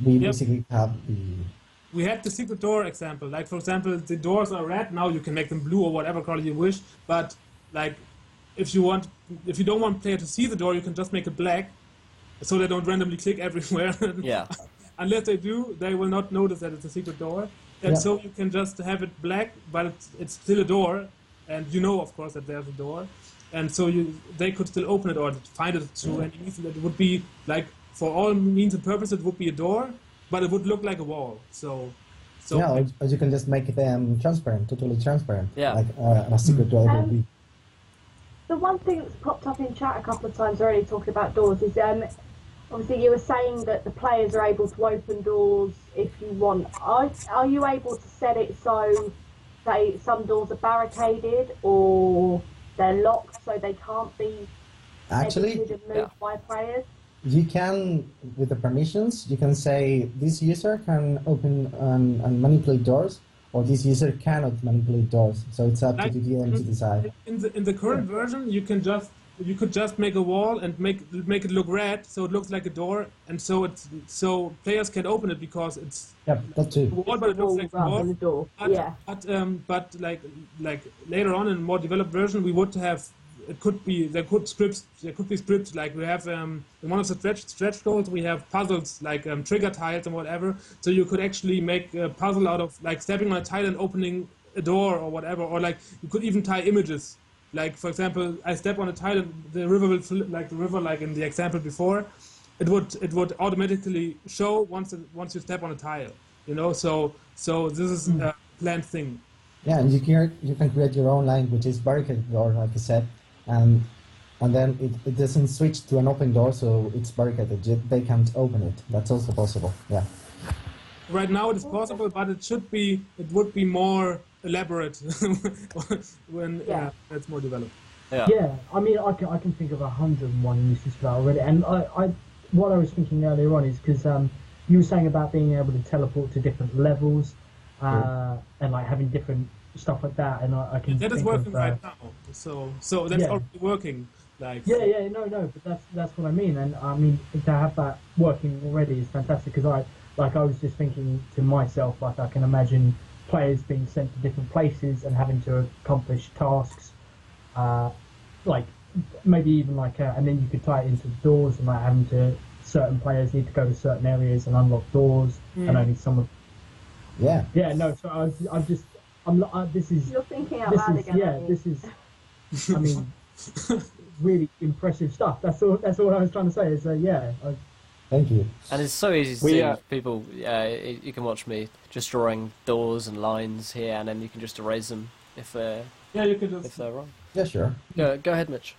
we basically have We have the secret door example. Like, for example, the doors are red. Now you can make them blue or whatever color you wish. But, like, if you don't want player to see the door, you can just make it black, so they don't randomly click everywhere. Yeah. Unless they do, they will not notice that it's a secret door. And so you can just have it black, but it's still a door. And you know, of course, that there's a door. And so they could still open it or find it through any means. It would be, like, for all means and purposes, it would be a door, but it would look like a wall. So or you can just make them transparent, totally transparent. Yeah. Like a secret door would be. The one thing that's popped up in chat a couple of times already talking about doors is obviously you were saying that the players are able to open doors if you want. Are you able to set it so some doors are barricaded or they're locked so they can't be edited and moved by players? You can, with the permissions, you can say this user can open and manipulate doors, or this user cannot manipulate doors. So it's up to the DM to decide. In the current version, you could just make a wall and make it look red, so it looks like a door, and so players can open it because it's that too. A wall, but it looks like a door. But like later on in a more developed version, we would have. There could be scripts like we have in one of the stretch codes we have puzzles like trigger tiles and whatever, so you could actually make a puzzle out of like stepping on a tile and opening a door or whatever, or like you could even tie images. Like, for example, I step on a tile and the river will like the river like in the example before, it would automatically show once you step on a tile, you know. So this is a planned thing. Yeah, and you can create your own line, which is barricaded door, like I said. And then it doesn't switch to an open door, so it's barricaded. They can't open it. That's also possible. Yeah. Right now it is possible, but it would be more elaborate when it's more developed. Yeah. I mean, I can think of 101 uses for that already. And what I was thinking earlier on is because you were saying about being able to teleport to different levels and like having different stuff like that, and I can. That is working right now. So that's already working. Like. No, but that's what I mean, and I mean to have that working already is fantastic because I was just thinking to myself, like I can imagine players being sent to different places and having to accomplish tasks, like maybe even like and then you could tie it into the doors and like having to certain players need to go to certain areas and unlock doors and only some of. Yeah. Yeah. No. So this is. You're thinking out loud again. Yeah. This is. I mean. Really impressive stuff. That's all I was trying to say. Is Thank you. And it's so easy to see people. You can watch me just drawing doors and lines here, and then you can just erase them if they're wrong. Yeah, sure. Go ahead, Mitch.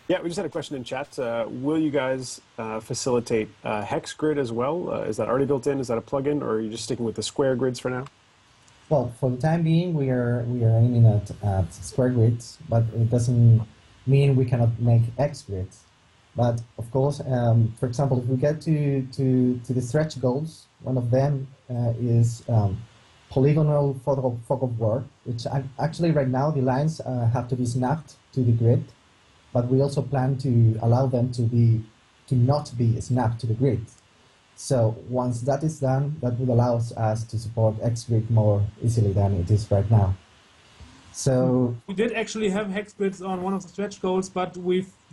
Yeah, we just had a question in chat. Will you guys facilitate hex grid as well? Is that already built in? Is that a plugin, or are you just sticking with the square grids for now? Well, for the time being, we are aiming at square grids, but it doesn't mean we cannot make X grids. But of course, for example, if we get to the stretch goals, one of them is polygonal fog of war, which actually right now the lines have to be snapped to the grid, but we also plan to allow them to not be snapped to the grid. So once that is done, that will allow us to support Xgrid more easily than it is right now. So we did actually have hex grids on one of the stretch goals, but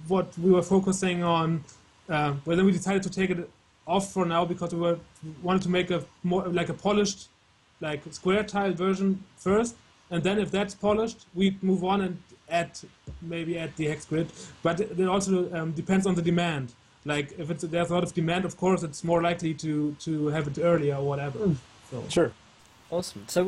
what we were focusing on, well, then we decided to take it off for now because we wanted to make a more like a polished, like square tile version first, and then if that's polished, we move on and maybe add the hex grid. But it also depends on the demand. Like if there's a lot of demand, of course, it's more likely to have it earlier or whatever. So. Sure. Awesome. So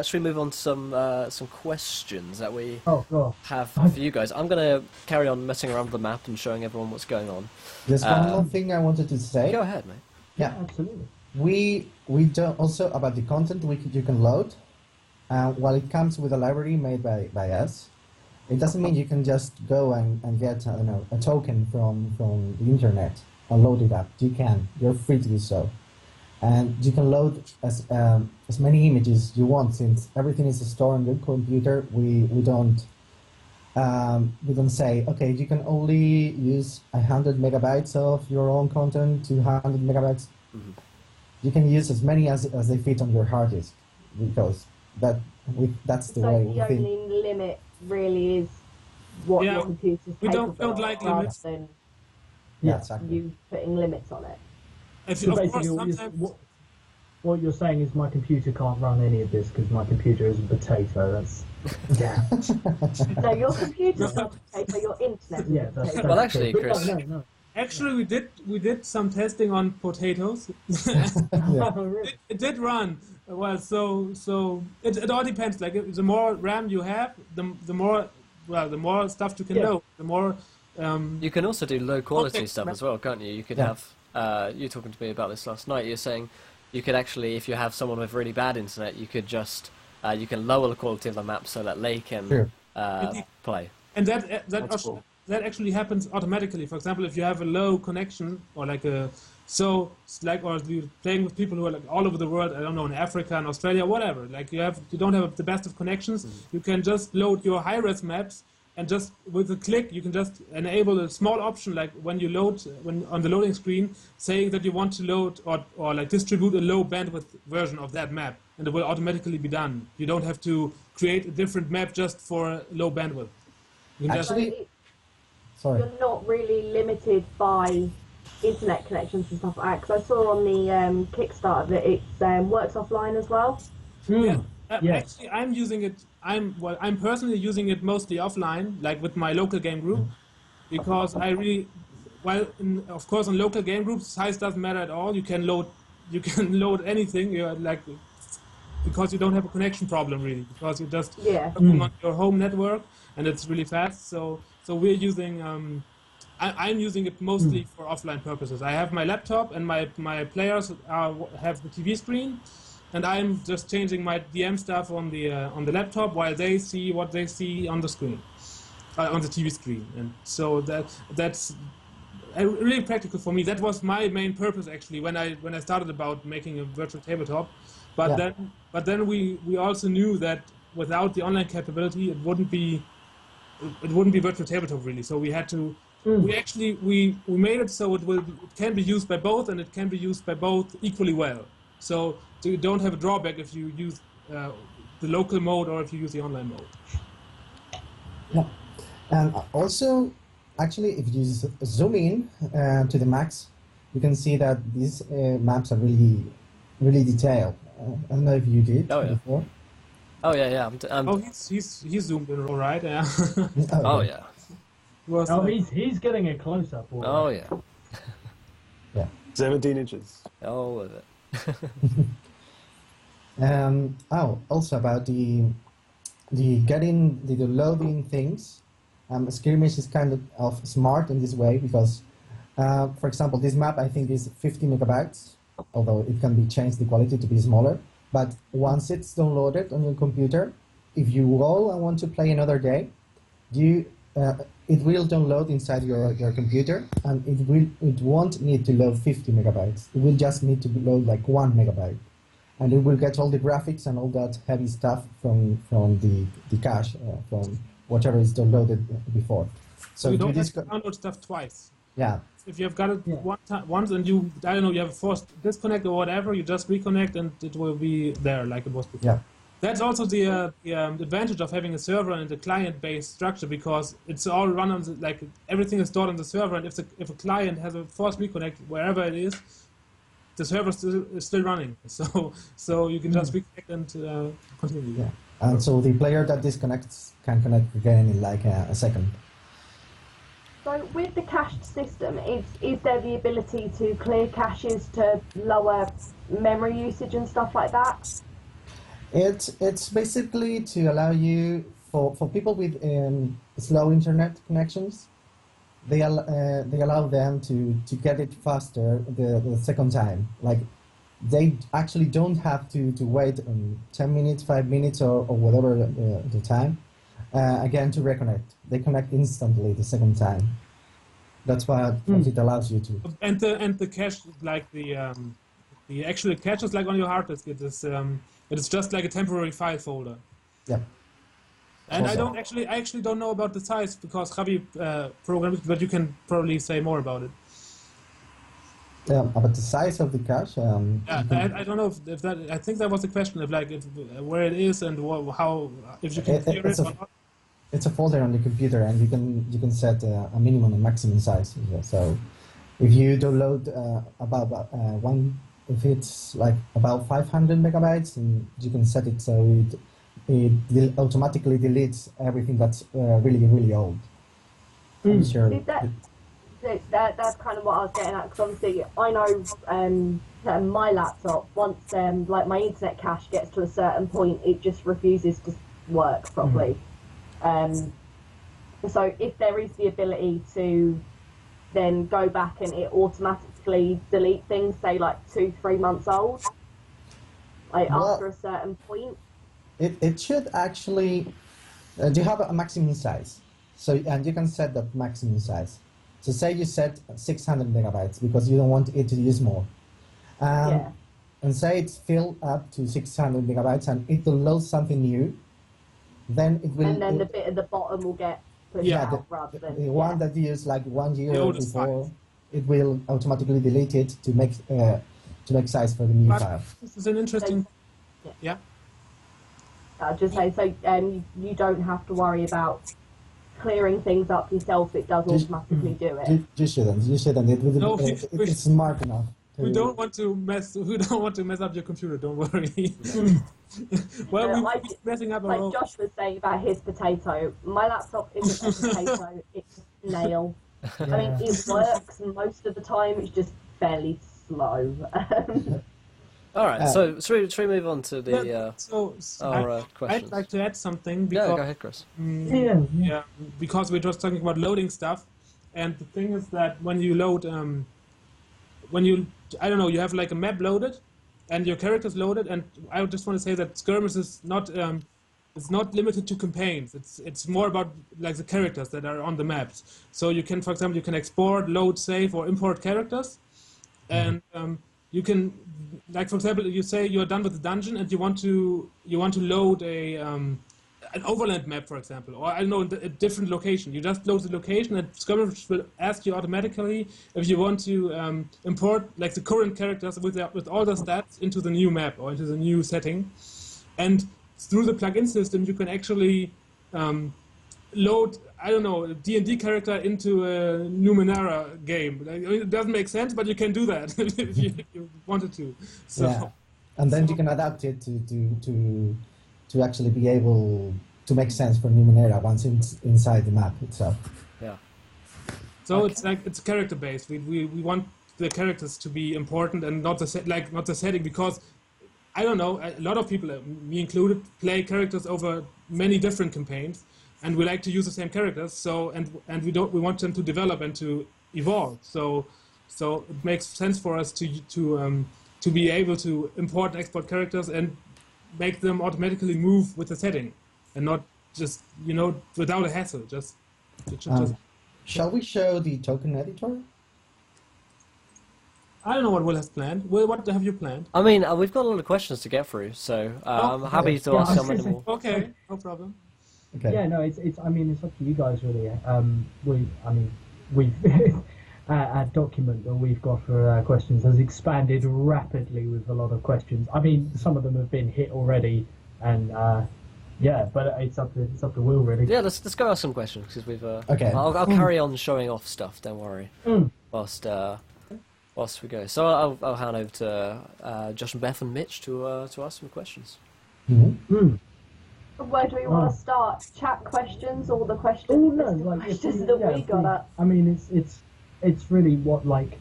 should we move on to some questions that we have for you guys? I'm going to carry on messing around with the map and showing everyone what's going on. There's one more thing I wanted to say. Go ahead, mate. Yeah, absolutely. We don't also about the content you can load. While it comes with a library made by us, it doesn't mean you can just go and get a token from the internet and load it up. You can. You're free to do so. And you can load as many images you want, since everything is stored on your computer. We don't say, okay, you can only use 100 megabytes of your own content, 200 megabytes. Mm-hmm. You can use as many as they fit on your hard disk, because that's the way we think. So the only limit really is what your computer's capable of, don't like limits. Than exactly. you putting limits on it. So basically, what you're saying is my computer can't run any of this because my computer is a potato. That's No, your computer's not a potato. Your internet. Yeah, that's well, actually, Chris. No. Actually, we did some testing on potatoes. It did run well. So it all depends. Like the more RAM you have, the more stuff you can load. The more. You can also do low quality stuff as well, can't you? You could have. You were talking to me about this last night. You're saying you could actually, if you have someone with really bad internet, you could just you can lower the quality of the map so that they can play. And that actually happens automatically. For example, if you have a low connection or or you're playing with people who are like all over the world. I don't know, in Africa and Australia, whatever. Like you don't have the best of connections. You can just load your high-res maps. And just with a click, you can just enable a small option, like when you load, on the loading screen, saying that you want to load or like distribute a low bandwidth version of that map, and it will automatically be done. You don't have to create a different map just for low bandwidth. You can You're not really limited by internet connections and stuff like that. Because I saw on the Kickstarter that it works offline as well. Yeah. Actually, I'm using it. I'm personally using it mostly offline, like with my local game group, because of course, on local game groups, size doesn't matter at all. You can load anything. Because you don't have a connection problem really, because you just working on your home network and it's really fast. So we're using. I'm using it mostly for offline purposes. I have my laptop and my players have the TV screen. And I'm just changing my DM stuff on the laptop while they see what they see on the screen, on the TV screen. And so that's really practical for me. That was my main purpose actually when I started about making a virtual tabletop. But then we also knew that without the online capability, it wouldn't be virtual tabletop really. So we had to. We made it so it can be used by both, and it can be used by both equally well. So you don't have a drawback if you use the local mode or if you use the online mode. Yeah, and also, actually, if you zoom in to the max, you can see that these maps are really, really detailed. I don't know if you did before. Oh yeah. He's zoomed in all right. Yeah. Oh yeah. He's getting a close up. Oh yeah. Yeah. 17 inches. All of it. Also about the loading things. Skirmish is kind of smart in this way because, for example, this map I think is 50 megabytes, although it can be changed the quality to be smaller. But once it's downloaded on your computer, if you roll and want to play another day, it will download inside your computer, and it won't need to load 50 megabytes. It will just need to load like 1 megabyte, and it will get all the graphics and all that heavy stuff from the cache from whatever is downloaded before. So you don't have to download stuff twice. Yeah, if you've got it once and you have a forced disconnect or whatever, you just reconnect and it will be there like it was before. Yeah. That's also the advantage of having a server and a client-based structure, because it's all run on everything is stored on the server, and if a client has a forced reconnect wherever it is, the server is still running. So you can just reconnect and continue. Yeah. And so the player that disconnects can connect again in like a second. So with the cached system, is there the ability to clear caches to lower memory usage and stuff like that? It's basically to allow you, for people with slow internet connections, they allow them to get it faster the second time. Like, they actually don't have to wait 10 minutes, 5 minutes, or whatever the time, again to reconnect. They connect instantly the second time. That's what it allows you to. And the cache, like the actual cache is like on your hard disk. It's just like a temporary file folder. Yeah. And I actually don't know about the size, because Javi programmed it, but you can probably say more about it. About the size of the cache. I don't know if that. I think that was the question of where it is and how, if you can clear it or not. It's a folder on the computer, and you can set a minimum and maximum size. So if you download if it's like about 500 megabytes, and you can set it so it will automatically deletes everything that's really, really old. I'm sure. That's kind of what I was getting at, because obviously I know my laptop, once like my internet cache gets to a certain point, it just refuses to work properly. So if there is the ability to then go back and it automatically delete things, say like 2-3 months old, like after a certain point, it should actually. Do you have a maximum size? So, and you can set that maximum size. So say you set 600 megabytes because you don't want it to use more. And say it's filled up to 600 megabytes and it will load something new, then it will... And then the bit at the bottom will get pushed out rather than... The one that you use like 1 year before, it will automatically delete it to make size for the new file. This is an interesting... I'll just say, so you don't have to worry about clearing things up yourself. It does automatically do it. You shouldn't. It's smart enough. We don't want to mess up your computer. Don't worry. Well, we're messing up our own. Like Josh was saying about his potato. My laptop isn't a potato. It's a snail. I mean, it works most of the time. It's just fairly slow. All right, so should we move on to the questions? I'd like to add something. Because, go ahead, Chris. Because we're just talking about loading stuff, and the thing is that when you load, you have like a map loaded, and your characters loaded, and I just want to say that Skirmish is not it's not limited to campaigns. It's more about like the characters that are on the maps. So you can, for example, export, load, save, or import characters, and you can, like for example, you say you're done with the dungeon and you want to load an overland map, for example, or I don't know, a different location. You just load the location, and Skirmish will ask you automatically if you want to import like the current characters with all the stats into the new map or into the new setting. And through the plugin system, you can actually load, I don't know, a D&D character into a Numenera game. It doesn't make sense, but you can do that if you wanted to. So, and then you can adapt it to actually be able to make sense for Numenera once it's inside the map itself. Yeah. So it's character based. We want the characters to be important and not the setting, because I don't know, a lot of people, me included, play characters over many different campaigns. And we like to use the same characters, so and we want them to develop and to evolve. So it makes sense for us to be able to import and export characters and make them automatically move with the setting, and not just without a hassle. Shall we show the token editor? I don't know what Will has planned. Will, what have you planned? I mean, we've got a lot of questions to get through, so I'm happy to ask some more. Okay, no problem. Okay. Yeah, no, it's. I mean, it's up to you guys really. We've our document that we've got for questions has expanded rapidly with a lot of questions. I mean, some of them have been hit already, and yeah, but it's up to Will really. Yeah, let's go ask some questions because we've. Okay. I'll carry on showing off stuff. Don't worry. Whilst we go, so I'll hand over to Josh and Beth and Mitch to ask some questions. Where do we want to start? Chat questions or the questions? Questions that we got up. I mean, it's really what like.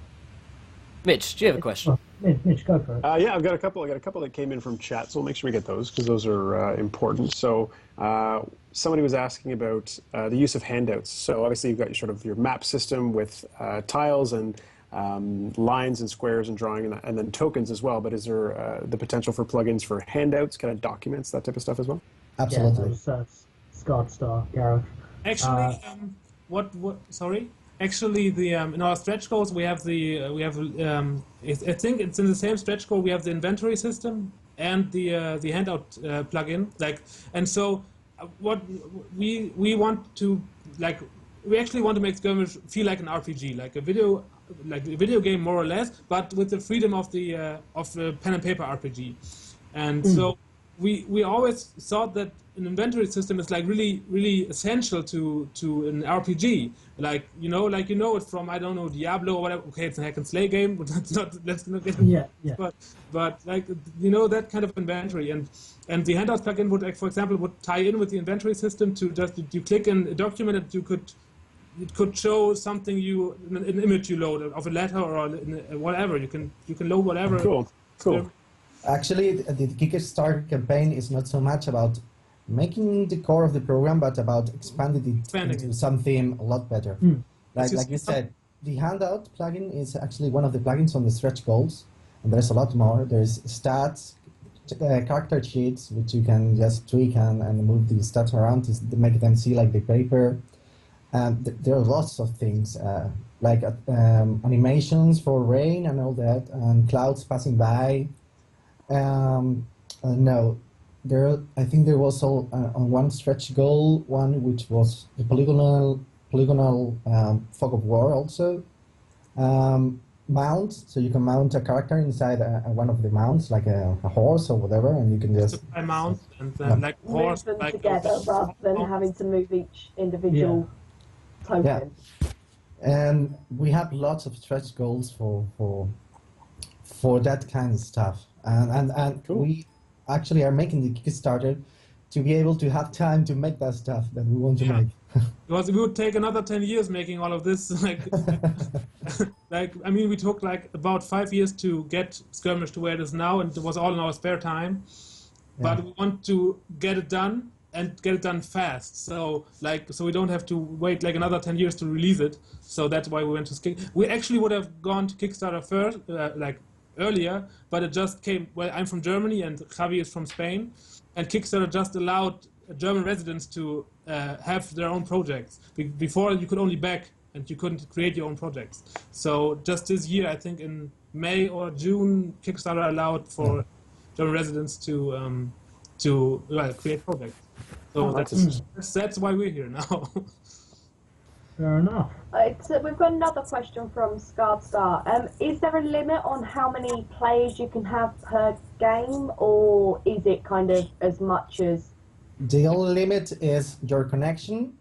Mitch, do you have a question? Mitch, go for it. Yeah, I've got a couple. I got a couple that came in from chat, so we'll make sure we get those because those are important. So somebody was asking about the use of handouts. So obviously you've got your map system with tiles and lines and squares and drawing and then tokens as well. But is there the potential for plugins for handouts, kind of documents, that type of stuff as well? Absolutely. Yeah, Scarred Star, Gareth. Actually, Sorry. Actually, the in our stretch goals we have I think it's in the same stretch goal. We have the inventory system and the handout plugin. And so what we want to we actually want to make Skirmish feel like an RPG, like a video game more or less, but with the freedom of the pen and paper RPG. And so we always thought that an inventory system is really essential to an RPG. It from, I don't know, Diablo or whatever. Okay, it's a hack and slay game, but let's not get but that kind of inventory and the handouts plugin would, for example, would tie in with the inventory system to just you click in a document and it could show something an image you load of a letter or whatever. You can load whatever. Cool. Actually, the Kickstarter campaign is not so much about making the core of the program, but about expanding it into something a lot better. Like you said, the handout plugin is actually one of the plugins on the stretch goals, and there's a lot more. There's stats, character sheets, which you can just tweak and move the stats around to make them see like the paper. And there are lots of things, like animations for rain and all that, and clouds passing by. I think there was on one stretch goal one which was the polygonal fog of war also. Mount, so you can mount a character inside one of the mounts, like a horse or whatever, and you can just mount and then move them together rather than having to move each individual token. Yeah. And we have lots of stretch goals for that kind of stuff, and cool. We actually are making the Kickstarter to be able to have time to make that stuff that we want to make. Because it would take another 10 years making all of this. We took about 5 years to get Skirmish to where it is now, and it was all in our spare time. But we want to get it done and get it done fast. So we don't have to wait another 10 years to release it. So that's why we went to Kickstarter. We actually would have gone to Kickstarter first, earlier, but it just came. Well, I'm from Germany and Javi is from Spain, and Kickstarter just allowed German residents to have their own projects. Before you could only back and you couldn't create your own projects. So just this year, I think in May or June, Kickstarter allowed for German residents to create projects. So that's why we're here now. Fair enough. We've got another question from Scarred Star. Is there a limit on how many players you can have per game, or is it kind of as much as... The only limit is your connection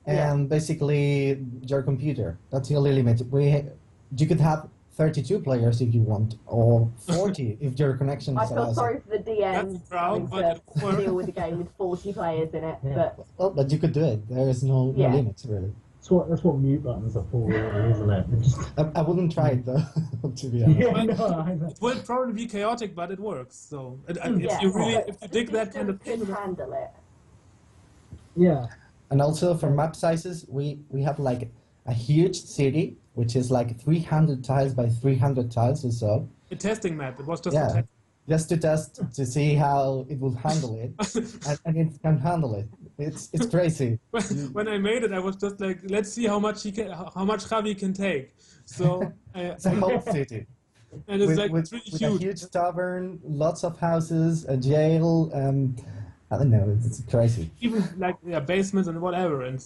and basically your computer. That's the only limit. You could have 32 players if you want, or 40 if your connection is... I feel sorry for the DM having to deal with a game with 40 players in it. Yeah. But you could do it. There is no limits, really. That's what mute buttons are for, really, isn't it? I wouldn't try it, though, to be honest. It will probably be chaotic, but it works. So if you dig that kind of thing, handle it. Yeah. And also for map sizes, we have a huge city, which is 300 tiles by 300 tiles or so. A testing map. It was just a test. Just to test to see how it will handle it, and it can handle it. It's crazy. When I made it, I was just let's see how much Javi can take. So it's a whole city, and it's with really with huge. A huge tavern, lots of houses, a jail. I don't know. It's crazy. Even basements and whatever. And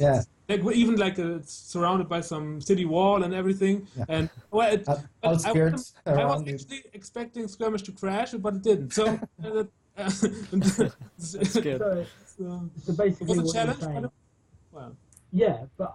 like even like it's surrounded by some city wall and everything. Yeah. And well, all spirits I was around you. actually expecting Skirmish to crash, but it didn't. So That's good. So basically, it was a what you're challenge. saying, Well, yeah, but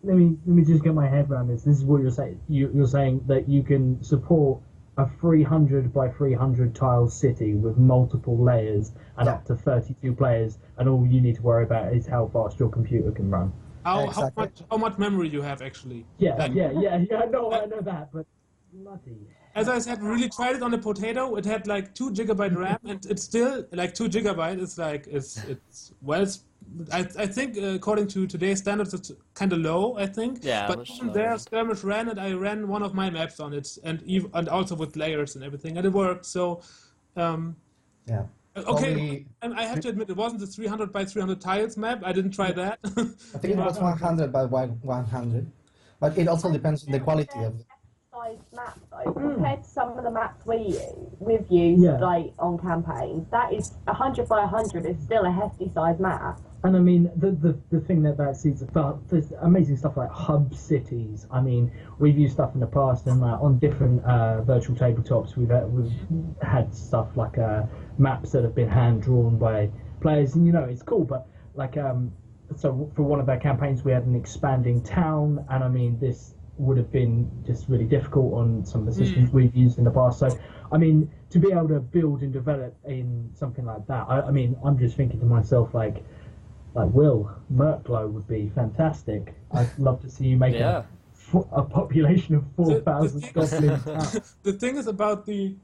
let me just get my head around this. This is what you're saying. You're saying that you can support a 300 by 300 tile city with multiple layers and up to 32 players, and all you need to worry about is how fast your computer can run. how much memory you have actually? Yeah, I know that, but bloody. As I said, really tried it on a potato. It had like 2 GB RAM, and it's still like 2 GB. It's like it's well. I think according to today's standards, it's kind of low. I think. Yeah. But even there, Skirmish ran it. I ran one of my maps on it, and also with layers and everything, and it worked. So, Yeah. okay. I have to admit, it wasn't the 300 by 300 tiles map. I didn't try that. I think it was 100 by 100, but it also depends on the quality of it. Map though, compared to some of the maps we've used like on campaigns, that is 100 by 100 is still a hefty size map. And I mean, the thing that sees about there's amazing stuff like hub cities. I mean, we've used stuff in the past, and on different virtual tabletops, we've had stuff like maps that have been hand drawn by players, and it's cool. But like, so for one of our campaigns, we had an expanding town, and I mean, this would have been just really difficult on some of the systems we've used in the past. So, I mean, to be able to build and develop in something like that, I mean, I'm just thinking to myself, like Will, Merklow would be fantastic. I'd love to see you make a population of 4,000 goblins. The thing is about the...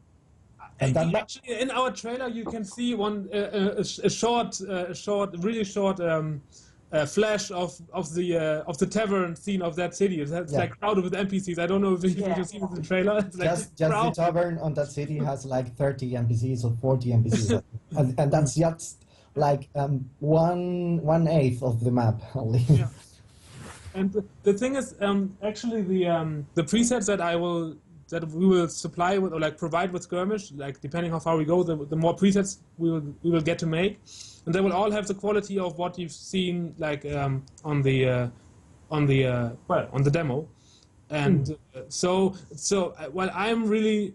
Actually, in our trailer, you can see a really short flash of the tavern scene of that city. It's like crowded with NPCs. I don't know if you can see it in the trailer. It's like just the tavern on that city has like 30 NPCs or 40 NPCs, and that's just like 1/8 of the map only. Yeah. And the thing is, actually, the presets that we will supply with, or like provide with Skirmish, like depending how far we go, the more presets we will get to make. And they will all have the quality of what you've seen, like on the demo, and so while I'm really,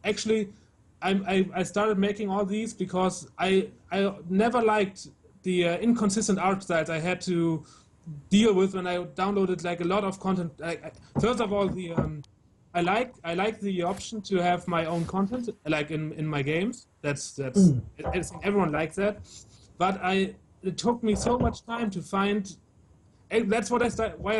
actually, I started making all these because I never liked the inconsistent art styles I had to deal with when I downloaded like a lot of content. First of all, I like the option to have my own content, like in my games. That's I think everyone likes that. But it took me so much time to find. That's why I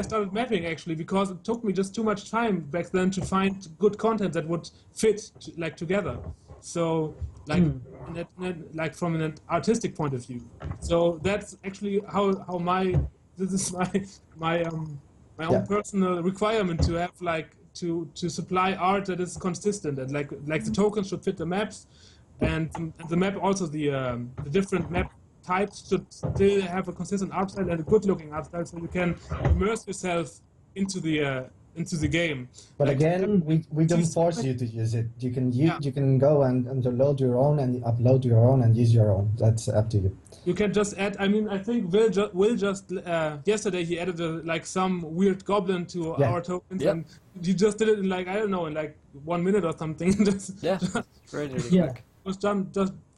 started mapping, actually, because it took me just too much time back then to find good content that would fit together. So like from an artistic point of view. So that's actually how my own personal requirement to have to supply art that is consistent, and like the tokens should fit the maps, and the map also the different map types should still have a consistent art style and a good-looking art style, so you can immerse yourself into the game. But again, we don't force you to use it. You can go and download your own and upload your own and use your own. That's up to you. You can just add. I mean, I think Will just yesterday he added some weird goblin to our tokens, and he just did it in like, I don't know, in like 1 minute or something. Really quick.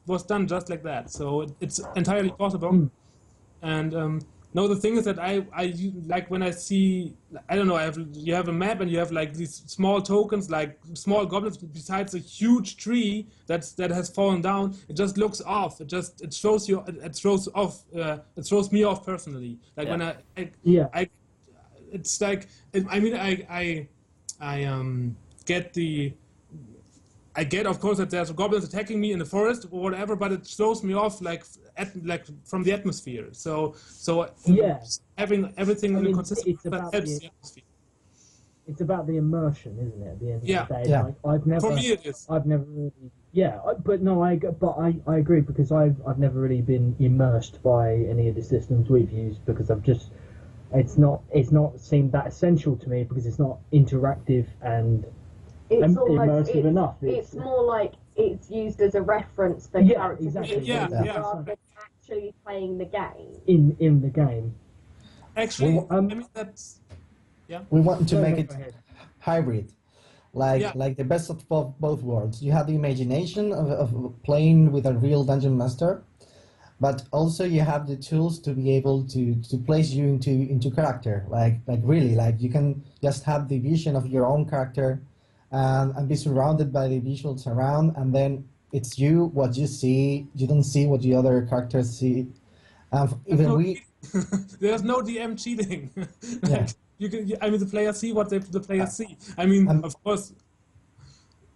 Was done just like that. So it's entirely possible. And no, the thing is that I like when I see, I don't know, you have a map and you have like these small tokens, like small goblins besides a huge tree that has fallen down. It just looks off. It throws me off personally. Like when it's like, I mean, I get, of course, that there's goblins attacking me in the forest or whatever, but it throws me off like from the atmosphere. So having everything in a consistent helps the atmosphere. It's about the immersion, isn't it? At the end of the day, Yeah. For me, it is. I've never really. Yeah, I agree, because I've never really been immersed by any of the systems we've used, because it's not seemed that essential to me, because it's not interactive and. It's almost immersive enough. It's more like it's used as a reference for characters, exactly. rather than actually playing the game. In the game. Actually, I mean that's yeah. We want to make it hybrid, like the best of both worlds. You have the imagination of playing with a real dungeon master, but also you have the tools to be able to place you into character. Like really, like you can just have the vision of your own character, and be surrounded by the visuals around, and then it's you what you see. You don't see what the other characters see. There's no DM cheating. Yeah. You can. I mean, the players see what the players see. I mean, of course,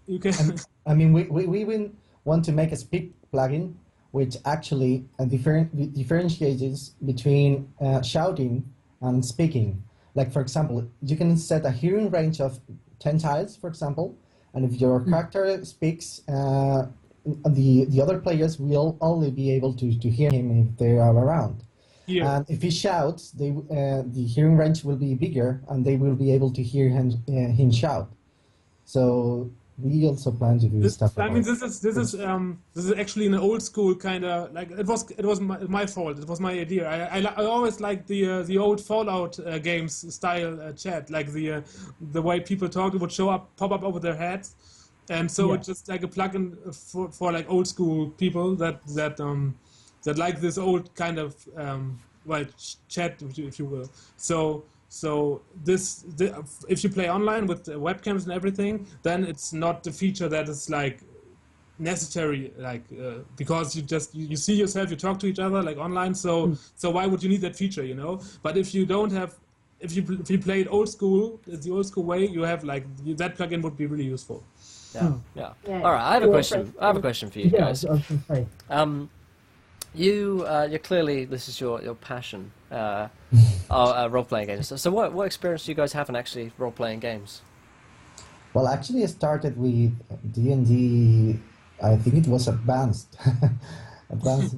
you can. I mean, we even want to make a speak plugin, which actually differentiates between shouting and speaking. Like, for example, you can set a hearing range of 10 tiles, for example, and if your character speaks, the other players will only be able to hear him if they are around. Yeah. And if he shouts, the hearing range will be bigger, and they will be able to hear him shout. So we also plan to do stuff. I mean, this is actually an old school kind of like it was my fault. It was my idea. I always liked the old Fallout games style chat, like the way people talked. It would pop up over their heads, and so it's just like a plugin for like old school people that like this old kind of chat, if you will. So this if you play online with webcams and everything, then it's not the feature that is like necessary, like because you see yourself, you talk to each other like online. So why would you need that feature, you know? But if you don't have, if you play it old school, it's the old school way, you have like that plugin would be really useful. Yeah. All right, I have a question. I have a question for you guys. I was going to say. You're clearly, this is your passion, role-playing games. So what experience do you guys have in actually role-playing games? Well, actually, I started with D&D. I think it was advanced. Advanced.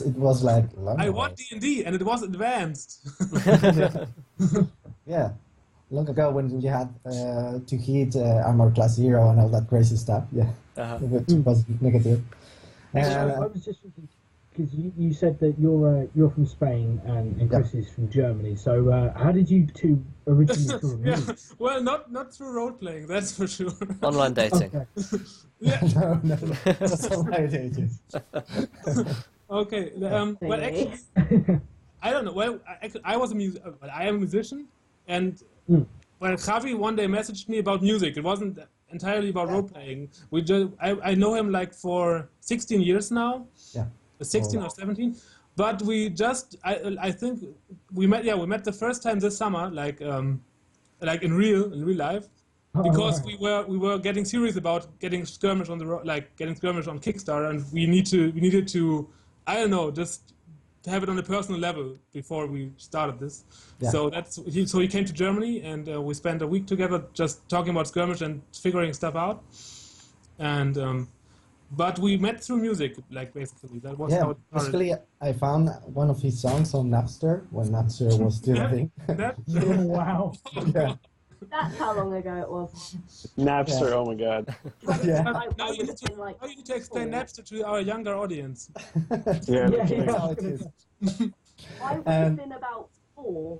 It was like long I ago. want D&D, and it was advanced. Yeah, long ago when you had to hit armor class 0 and all that crazy stuff. Yeah, it was negative. I was just thinking, because you said that you're from Spain and Chris is from Germany. So how did you two originally sort of meet? Well, not through role playing, that's for sure. Online dating. Okay. no, that's online dating. Okay. Well, actually, I don't know. Well, I am a musician, and well, Javi one day messaged me about music. It wasn't entirely about role playing. I know him like for 16 years now. Yeah. 16 or 17. But I think we met the first time this summer, like in real life, because we were getting serious about getting Skirmish on getting Skirmish on Kickstarter, and we needed to I don't know, just to have it on a personal level before we started this. Yeah. So he came to Germany, and we spent a week together just talking about Skirmish and figuring stuff out. And but we met through music, like basically. That was how it started. Basically, I found one of his songs on Napster when Napster was still a thing. Wow. Yeah. That's how long ago it was. Napster, oh my god. Yeah. Now you need to explain Napster to our younger audience. Yeah. I would have been about 4.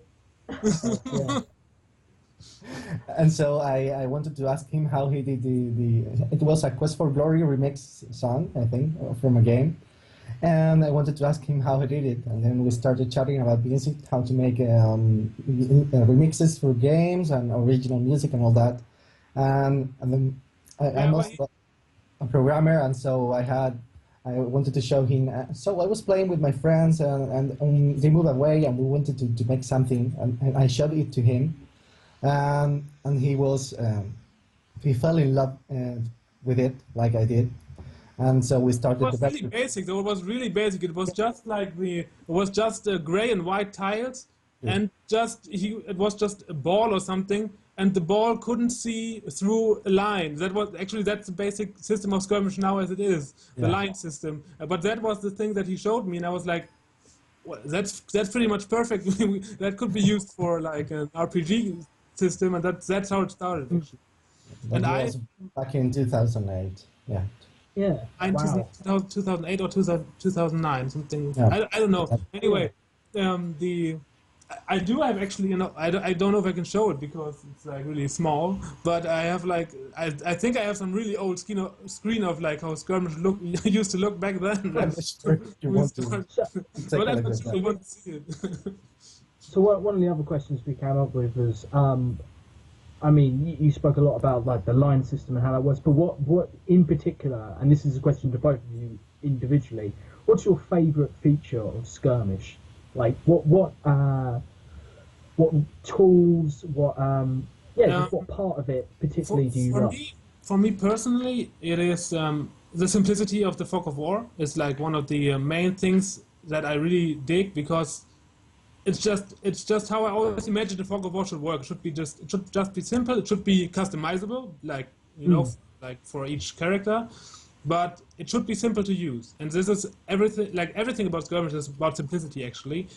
Yeah. And so I wanted to ask him how he did it was a Quest for Glory remix song, I think, from a game. And I wanted to ask him how he did it. And then we started chatting about music, how to make remixes for games and original music and all that. And then I'm also a programmer, and so I wanted to show him. So I was playing with my friends, and they moved away, and we wanted to make something, and I showed it to him. And he fell in love with it, like I did. And so we started. It was really basic. Though it was really basic. It was just like gray and white tiles, and it was just a ball or something, and the ball couldn't see through a line. That's the basic system of Skirmish now as it is, the line system. But that was the thing that he showed me, and I was like, well, that's pretty much perfect. That could be used for like an RPG system, and that's how it started. Actually. And I was back in 2008. Yeah. Yeah. Wow. 2008 or 2009, something. Yeah. I don't know. Anyway, I do have actually, I don't know if I can show it because it's like really small, but I have like, I think I have some really old screen of like how Skirmish used to look back then. I'm sure you want to take a But I'm look not at sure that. you want to see it. So one of the other questions we came up with was, I mean, you spoke a lot about like the line system and how that works, but what in particular, and this is a question to both of you individually, what's your favourite feature of Skirmish? Like what tools, just what part of it particularly do you like? For me personally, it is the simplicity of the Fog of War is like one of the main things that I really dig, because it's just how I always imagined the Fog of War should work. It should just be simple. It should be customizable, like like for each character, but it should be simple to use. And this is everything. Like everything about Skirmish is about simplicity, actually.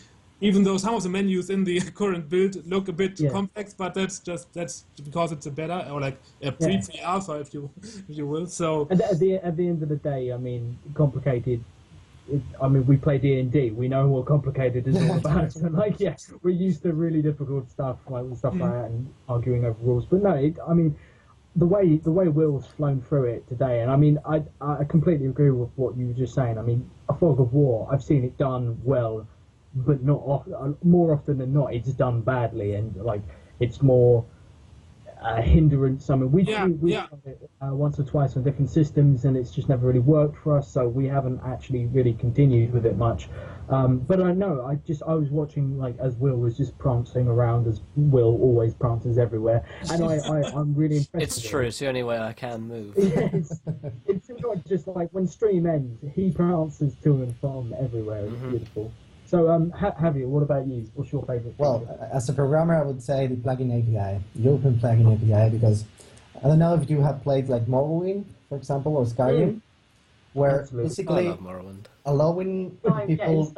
Even though some of the menus in the current build look a bit complex, but that's because it's a beta or like a pre-alpha, if you will. So at the end of the day, I mean, complicated. We play D&D. We know what complicated is all about. So we're used to really difficult stuff, like stuff like that, and arguing over rules. But no, the way Will's flown through it today, and I mean, I completely agree with what you were just saying. I mean, a Fog of War, I've seen it done well, but not often. More often than not, it's done badly, and like it's more hindrance. I mean, we tried it once or twice on different systems, and it's just never really worked for us. So we haven't actually really continued with it much. But I know, I was watching like as Will was just prancing around, as Will always prances everywhere, and I'm really impressed. It's true. It's the only way I can move. It's not just like when stream ends, he prances to and from everywhere. It's beautiful. So, Javier, what about you? What's your favourite? Well, as a programmer, I would say the plugin API, the open plugin API, because I don't know if you have played like Morrowind, for example, or Skyrim, where basically allowing people,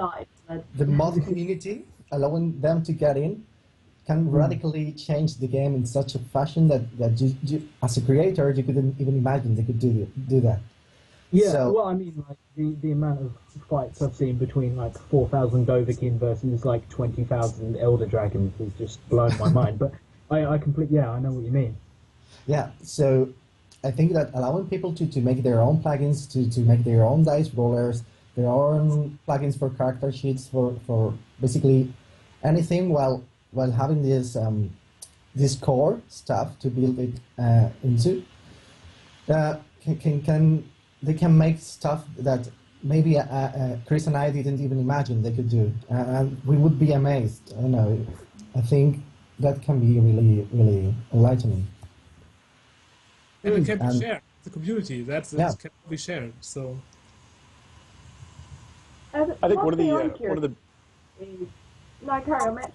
the mod community, allowing them to get in, can radically change the game in such a fashion that you, as a creator, you couldn't even imagine they could do that. Yeah, so, well, I mean, like the amount of fights I've seen between like 4,000 Dovahkiin versus like 20,000 Elder Dragons has just blown my mind. But I completely, I know what you mean. Yeah, so I think that allowing people to make their own plugins, to make their own dice rollers, their own plugins for character sheets, for basically anything, while having this core stuff to build it into, they can make stuff that maybe Chris and I didn't even imagine they could do, and we would be amazed. I don't know. I think that can be really, really enlightening. And it can be shared. The community that can be shared. So I think one of the no, carry on, Matt.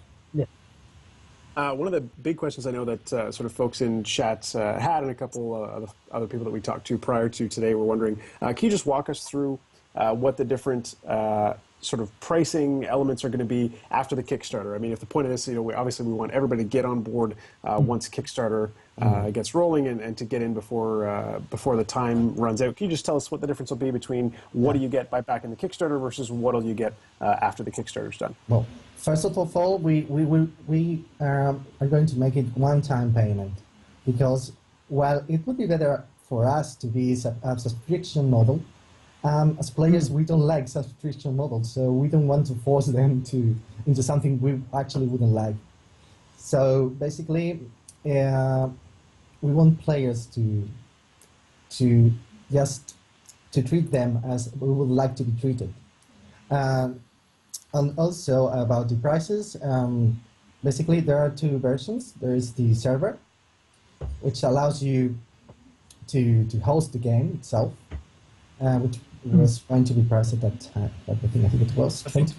One of the big questions I know that sort of folks in chat had, and a couple of other people that we talked to prior to today were wondering, can you just walk us through what the different sort of pricing elements are going to be after the Kickstarter? I mean, if the point of this, obviously we want everybody to get on board once Kickstarter gets rolling and to get in before the time runs out. Can you just tell us what the difference will be between what do you get by backing the Kickstarter versus what will you get after the Kickstarter's done? Well, first of all, we are going to make it one-time payment, because while it would be better for us to be a subscription model, as players we don't like subscription models, so we don't want to force them into something we actually wouldn't like. So basically, we want players to treat them as we would like to be treated. And also about the prices, basically there are two versions. There is the server, which allows you to host the game itself, which was going to be priced at that time. I think it was 20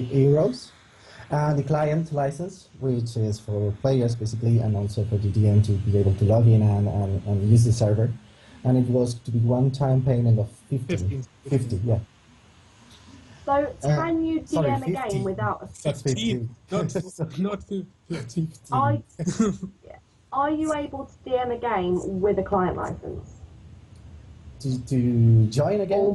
euros. And the client license, which is for players basically, and also for the DM to be able to log in and use the server. And it was to be one-time payment of 50, yeah. So can you DM a game without a 15? Not 50. Are you able to DM a game with a client license? To join a game?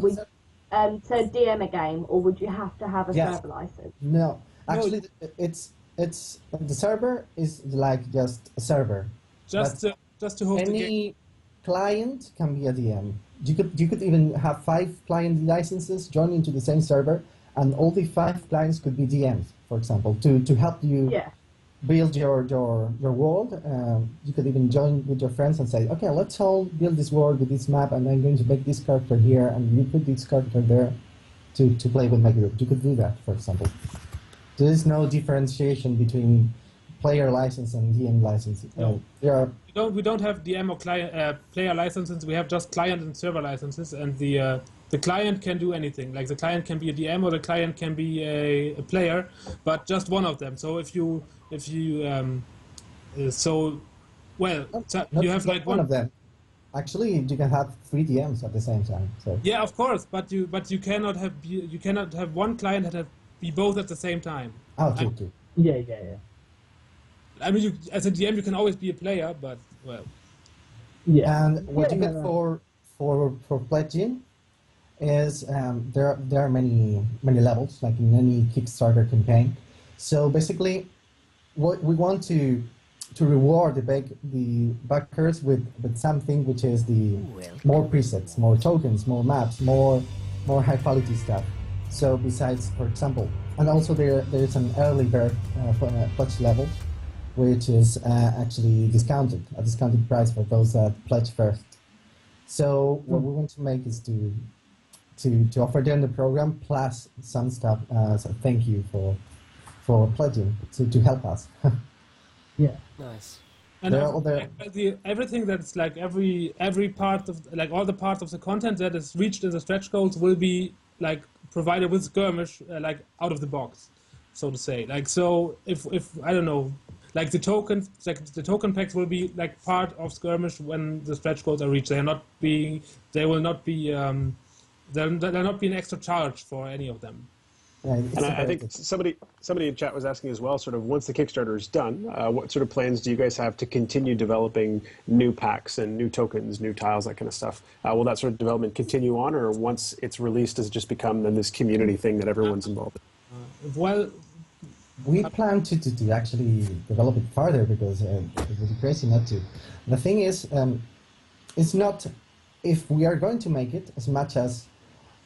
to DM a game, or would you have to have a Yes. server license? No, actually, it's the server is like just a server. Just to host the game. Any client can be a DM. You could even have 5 client licenses join into the same server, and all the 5 clients could be DMs, for example, to help you build your world. You could even join with your friends and say, okay, let's all build this world with this map, and I'm going to make this character here, and you put this character there to play with my group. You could do that, for example. There is no differentiation between player license and DM license. No. We don't have DM or client player licenses. We have just client and server licenses, and the client can do anything. Like the client can be a DM or the client can be a player, but just one of them. So you have like one of them. Actually, you can have 3 DMs at the same time. So. Yeah, of course, but you cannot have one client that be both at the same time. Oh, true. Yeah. I mean, as a DM, you can always be a player, but well. Yeah. And what you get for pledging is there are many levels, like in any Kickstarter campaign. So basically, what we want to reward the backers with something which is the more presets, more tokens, more maps, more high quality stuff. So besides, for example, and also there is an early bird pledge level, which is actually a discounted price for those that pledge first. So what we want to make is to offer them the program plus some stuff as a thank you for pledging to help us. Yeah. Nice. And everything that's like every part of like all the parts of the content that is reached in the stretch goals will be like provided with Skirmish like out of the box, so to say. Like so if I don't know, like the tokens, like the token packs will be like part of Skirmish when the stretch goals are reached. They will not be there'll not be an extra charge for any of them. And I think somebody in chat was asking as well, sort of once the Kickstarter is done, what sort of plans do you guys have to continue developing new packs and new tokens, new tiles, that kind of stuff? Will that sort of development continue on, or once it's released, does it just become then this community thing that everyone's involved in? Well, we plan to actually develop it further because it would be crazy not to. The thing is, it's not if we are going to make it as much as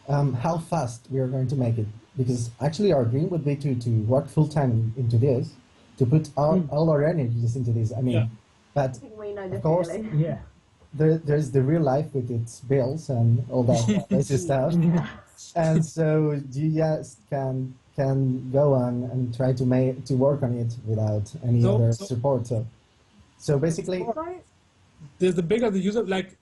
how fast we are going to make it. Because actually our dream would be to work full-time into this, to put all our energies into this. I mean, but we know of course, there's the real life with its bills and all that crazy stuff. And so you just can go on and try to work on it without any other support. So basically, the bigger the user, like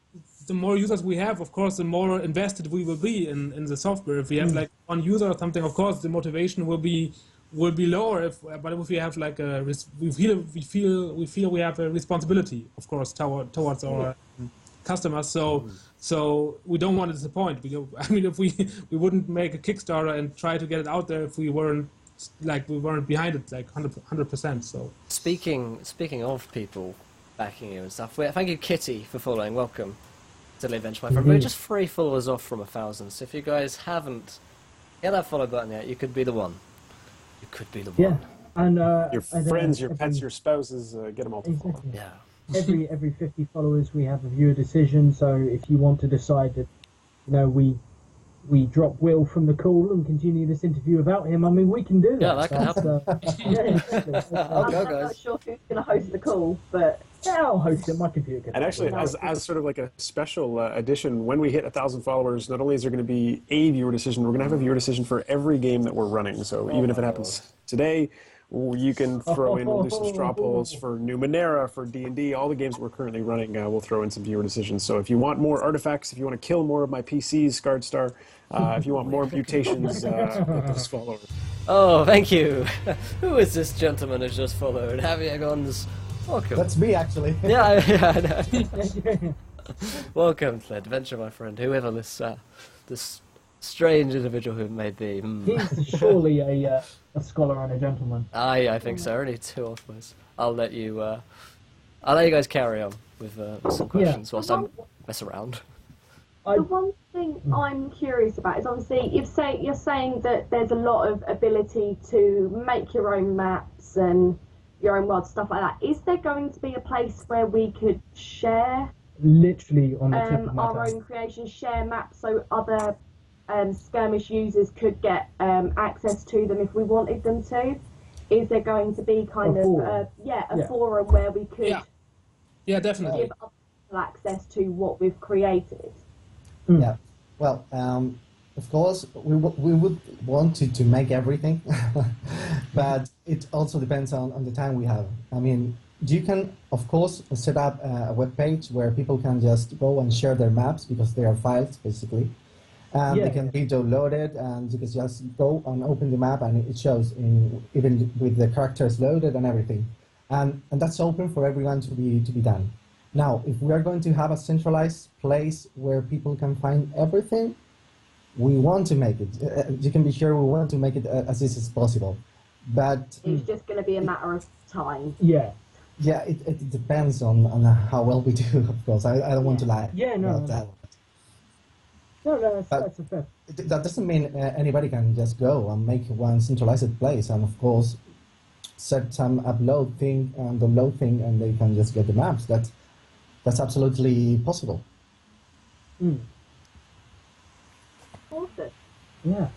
the more users we have, of course, the more invested we will be in the software. If we have like one user or something, of course, the motivation will be lower. But if we have like we feel we have a responsibility, of course, towards our customers. So we don't want to disappoint. I mean, if we wouldn't make a Kickstarter and try to get it out there if we weren't behind it like 100%. So speaking of people backing you and stuff, thank you, Kitty, for following. Welcome to the adventure, my friend. We're just 3 followers off from 1,000, so if you guys haven't hit that follow button yet, you could be the one. You could be the one. Yeah, and your friends, your pets, your spouses, get them all to follow. Yeah. Every 50 followers, we have a viewer decision. So if you want to decide that, we drop Will from the call and continue this interview without him, I mean, we can do that. Yeah, that can happen. Exactly. I'll go, I'm guys. not sure who's going to host the call, but Yeah, I'll host it. My computer can. And actually, as sort of like a special addition, when we hit 1,000 followers, not only is there going to be a viewer decision, we're going to have a viewer decision for every game that we're running. So even if it happens today, you can throw in, we'll do some straw polls for Numenera, for D&D, all the games that we're currently running, we'll throw in some viewer decisions. So if you want more artifacts, if you want to kill more of my PCs, Guardstar, if you want more mutations, hit those followers. Oh, thank you. Who is this gentleman who's just followed? Javier Gons. Welcome. That's me, actually. Yeah, I know. Welcome to the adventure, my friend. Whoever this strange individual who may be. He's surely a scholar and a gentleman. I think so. Only 2 offers. I'll let you guys carry on with some questions whilst I mess around. The one thing I'm curious about is obviously you're saying that there's a lot of ability to make your own maps and your own world, stuff like that. Is there going to be a place where we could share literally on the tip of my our own creations, share maps, so other skirmish users could get access to them if we wanted them to? Is there going to be kind of a forum where we could definitely give other people access to what we've created? Yeah, well, of course, we would want to make everything, but it also depends on the time we have. I mean, you can, of course, set up a web page where people can just go and share their maps because they are files, basically. And they can be downloaded, and you can just go and open the map, and it shows even with the characters loaded and everything. And that's open for everyone to be done. Now, if we are going to have a centralized place where people can find everything, we want to make it. You can be sure we want to make it as easy as possible. But it's just going to be a matter of time. Yeah, it depends on how well we do, of course. I don't want to lie about that. No, that's a fair. That doesn't mean anybody can just go and make one centralized place, and of course set some upload thing and download thing, and they can just get the maps. That's absolutely possible. Awesome. Yeah.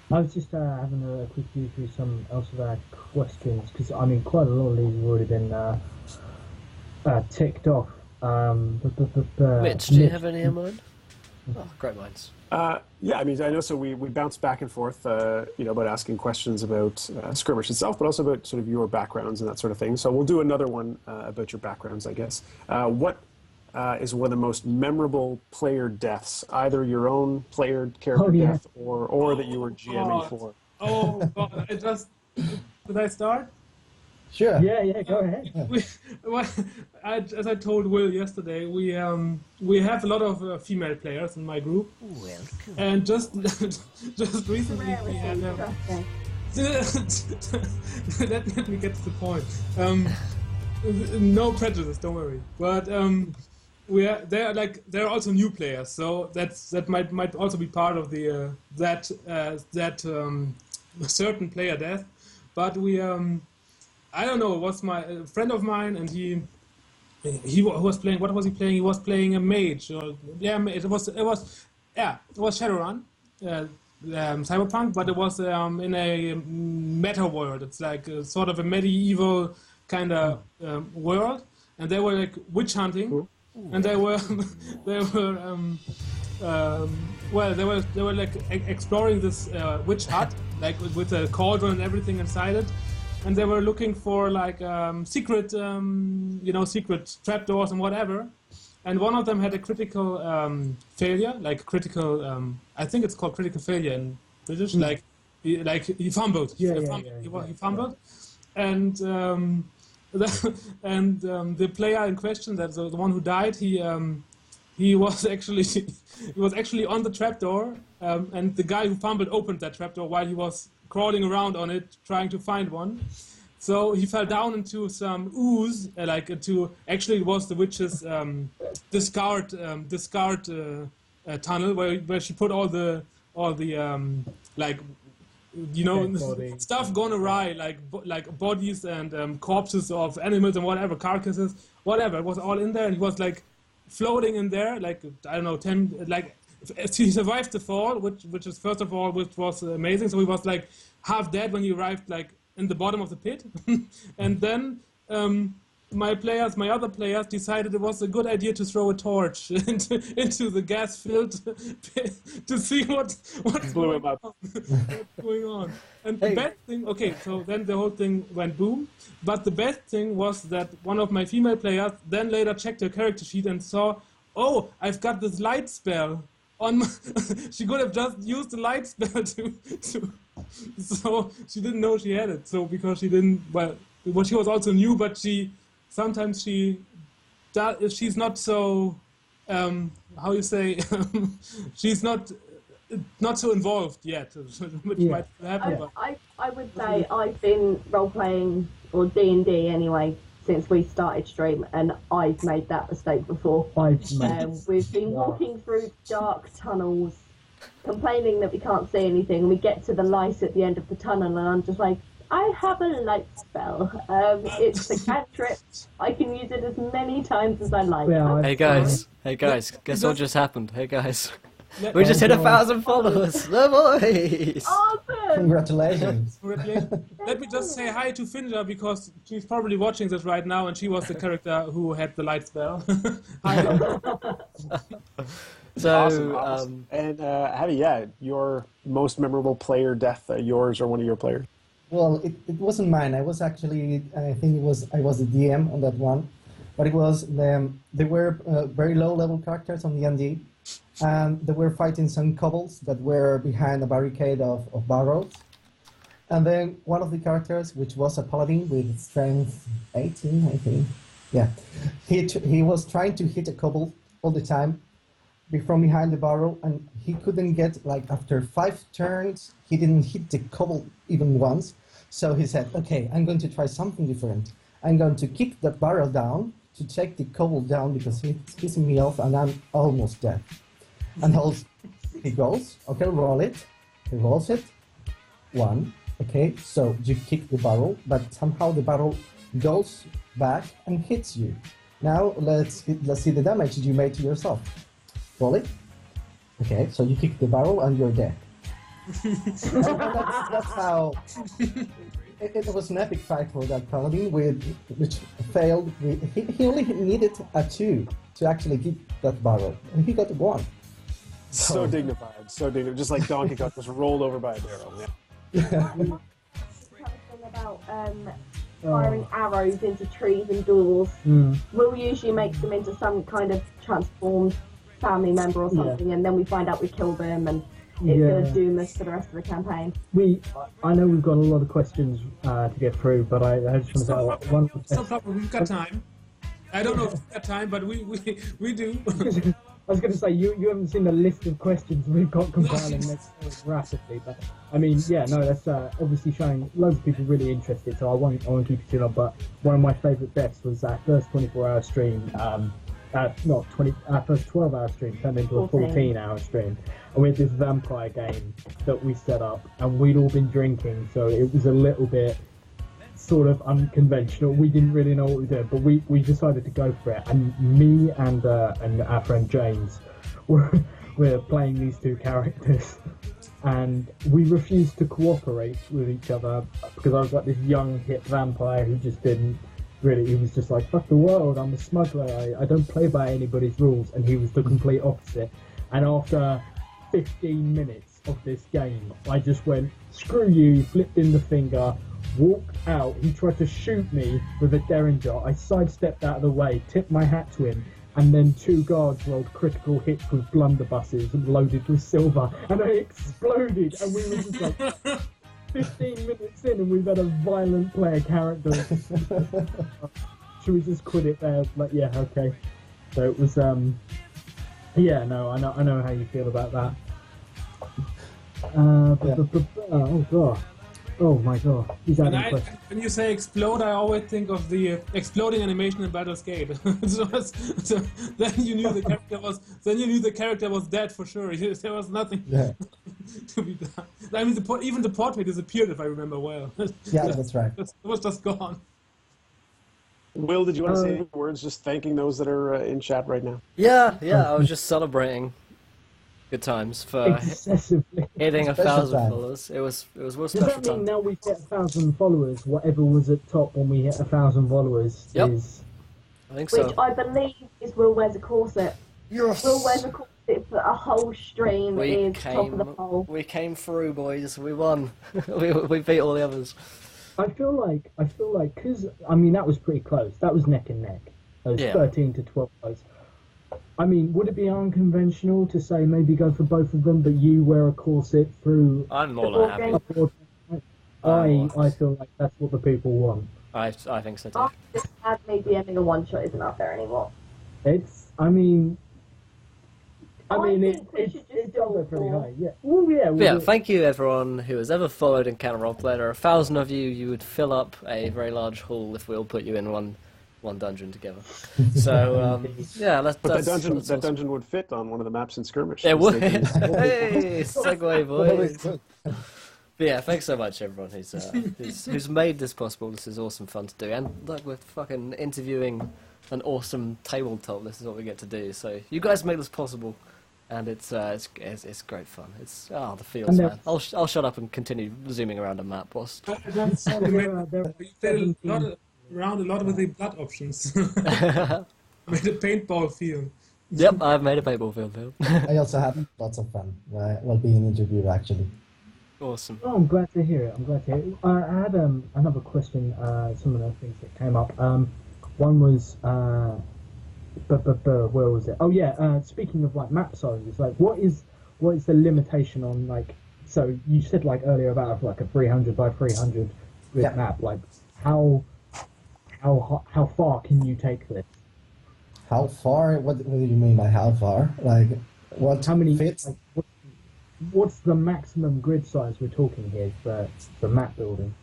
I was just having a quick view through some else of our questions, because I mean quite a lot of these have already been ticked off. Mitch, do you have any in mind? Oh, great minds. Yeah, I mean, I know. So we bounce back and forth, about asking questions about Skirmish itself, but also about sort of your backgrounds and that sort of thing. So we'll do another one about your backgrounds, I guess. What is one of the most memorable player deaths? Either your own player character death, or that you were GMing for. Oh God! Did I start? Sure. Yeah, go ahead. As I told Will yesterday, we have a lot of female players in my group. Welcome. And just recently we had let me get to the point. No prejudice, don't worry. But they're also new players, so that might also be part of the certain player death. But we I don't know. It was a friend of mine, and he was playing. What was he playing? He was playing a mage. It was Shadowrun, Cyberpunk, but it was in a meta world. It's like sort of a medieval kind of world, and they were like witch hunting, and they were like exploring this witch hut, like with a cauldron and everything inside it. And they were looking for like secret trapdoors and whatever. And one of them had a critical failure, like critical. I think it's called critical failure in British. Like he fumbled. He fumbled, and the player in question, that's the one who died. He was actually on the trapdoor, and the guy who fumbled opened that trapdoor while he was crawling around on it, trying to find one. So he fell down into some ooze, actually it was the witch's discard tunnel where she put all the stuff gone awry, like bodies and corpses of animals and whatever, carcasses, whatever. It was all in there, and he was like floating in there, like I don't know, 10 like. He survived the fall, which was first of all, which was amazing. So he was like half dead when he arrived, like in the bottom of the pit, and then my other players decided it was a good idea to throw a torch into the gas-filled pit to see what's going on. And the best thing, so then the whole thing went boom. But the best thing was that one of my female players then later checked her character sheet and saw, oh, I've got this light spell. She could have just used the light spell so she didn't know she had it. So because she didn't, she was also new, but she's not so, how you say, she's not so involved yet, which might happen. I would say I've been role playing or D&D anyway since we started stream, and I've made that mistake before. We've been walking through dark tunnels, complaining that we can't see anything, and we get to the light at the end of the tunnel, and I'm just like, I have a light spell. It's a cantrip. I can use it as many times as I like. Hey guys, guess what just happened? Hey guys. We just hit 1,000 followers! The boys! Awesome! Congratulations! Let me just say hi to Finja, because she's probably watching this right now, and she was the character who had the light spell. Hi. So, awesome. And Javi, your most memorable player death, yours or one of your players? Well, it wasn't mine. I was actually, I was the DM on that one, but it was they were very low level characters on the ND. And they were fighting some kobolds that were behind a barricade of barrels. And then one of the characters, which was a paladin with strength 18, I think. Yeah. He was trying to hit a kobold all the time from behind the barrel, and he couldn't get, like, after 5 turns, he didn't hit the kobold even once. So he said, okay, I'm going to try something different. I'm going to kick the barrel down to take the kobold down because he's pissing me off and I'm almost dead. And he goes, okay, roll it. He rolls it. 1. Okay, so you kick the barrel, but somehow the barrel goes back and hits you. Now let's see the damage you made to yourself. Roll it. Okay, so you kick the barrel and you're dead. that's how. It was an epic fight for that paladin, which failed. He only needed a 2 to actually kick that barrel, and he got 1. So dignified, just like Donkey Kong, just rolled over by a barrel. Yeah. Thing about firing arrows into trees and doors. We'll usually make them into some kind of transformed family member or something, and then we find out we killed them, and it's going to doom us for the rest of the campaign. I know we've got a lot of questions to get through, but I just want to say one. No problem, we've got time. I don't know if we've got time, but we do. I was going to say, you haven't seen the list of questions we've got compiling rapidly, but I mean, that's obviously showing loads of people really interested, so I won't keep it too long, but one of my favourite deaths was that first 24-hour stream, first 12-hour stream turned into a 14-hour stream, and we had this vampire game that we set up, and we'd all been drinking, so it was a little bit sort of unconventional. We didn't really know what we did, but we decided to go for it. And me and our friend James were playing these 2 characters, and we refused to cooperate with each other because I was like this young hip vampire who just didn't really. He was just like, fuck the world. I'm a smuggler. I don't play by anybody's rules. And he was the complete opposite. And after 15 minutes of this game, I just went, screw you, flipped in the finger, walked out. He tried to shoot me with a derringer. I sidestepped out of the way, tipped my hat to him, and then 2 guards rolled critical hits with blunderbusses loaded with silver, and I exploded, and we were just like 15 minutes in, and we've had a violent player character. Should we just quit it there? Like, yeah, okay. So it was, I know how you feel about that. Oh god. Oh my god. When you say explode, I always think of the exploding animation in Baldur's Gate. so then you knew the character was dead for sure. There was nothing to be done. I mean, even the portrait disappeared, if I remember well. Yeah, that's right. It was just gone. Will, did you want to say any words just thanking those that are in chat right now? Yeah, I was just celebrating good times for hitting 1,000 followers. It was real special. Does that mean now we've hit 1,000 followers, whatever was at top when we hit 1,000 followers is... I think so. Which I believe is Will Wears a Corset. Yes! Will Wears a Corset for a whole stream top of the poll. We came through, boys. We won. we beat all the others. I feel like, because, I mean, that was pretty close. That was neck and neck. Those 13 to 12 votes. I mean, would it be unconventional to say maybe go for both of them, but you wear a corset through... I'm more than happy. I feel like that's what the people want. I think so too. After this ad, maybe ending a one-shot isn't out there anymore. It's up pretty high, yeah. Well, yeah, thank you everyone who has ever followed Encounter Roleplay. There are 1,000 of you. You would fill up a very large hall if we all put you in one one dungeon together. So yeah, that dungeon would fit on one of the maps in Skirmish. It would. Hey, segue, boys. But yeah, thanks so much, everyone who's made this possible. This is awesome fun to do, and like we're fucking interviewing an awesome tabletop. This is what we get to do. So you guys make this possible, and it's great fun. It's the feels, man. I'll shut up and continue zooming around a map whilst. Around a lot with the blood options. Made a paintball field. Yep, I've made a paintball field. I also had lots of fun while being interviewed, actually. Awesome. Oh, I'm glad to hear it. I had another question. Some of the things that came up. One was, where was it? Oh yeah. Speaking of like map sizes, like what is the limitation on like? So you said like earlier about like a 300 by 300 grid map. Like how far can you take this? How far? What do you mean by how far? Like what? How many fits? Like, what's the maximum grid size we're talking here for map building?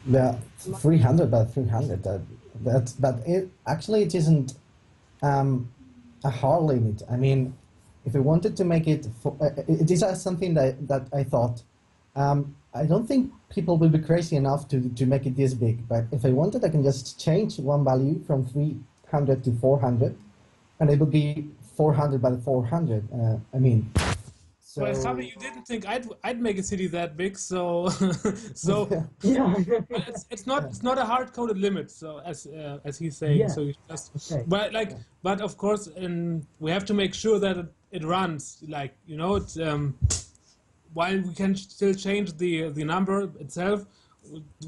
Yeah, 300 by 300. But it isn't a hard limit. I mean, if we wanted to make it, it is something that I thought. I don't think people will be crazy enough to make it this big. But if I wanted, I can just change one value from 300 to 400, and it would be 400 by 400. I mean. So, well, Tommy, you didn't think I'd make a city that big, so yeah. it's not a hard coded limit. So as he's saying, yeah. so you just but of course, we have to make sure that it runs. Like it's, while we can still change the number itself,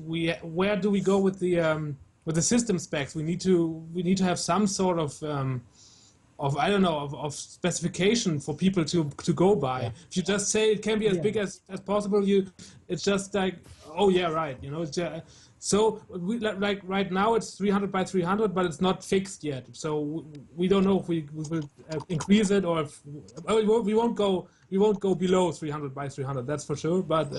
where do we go with the system specs? We need to have some sort of specification for people to go by. Yeah. If you just say it can be as big as possible, it's just like, oh yeah, right. It's just, so like right now it's 300 by 300, but it's not fixed yet. So we don't know if we will increase it or if we won't go below 300 by 300. That's for sure. But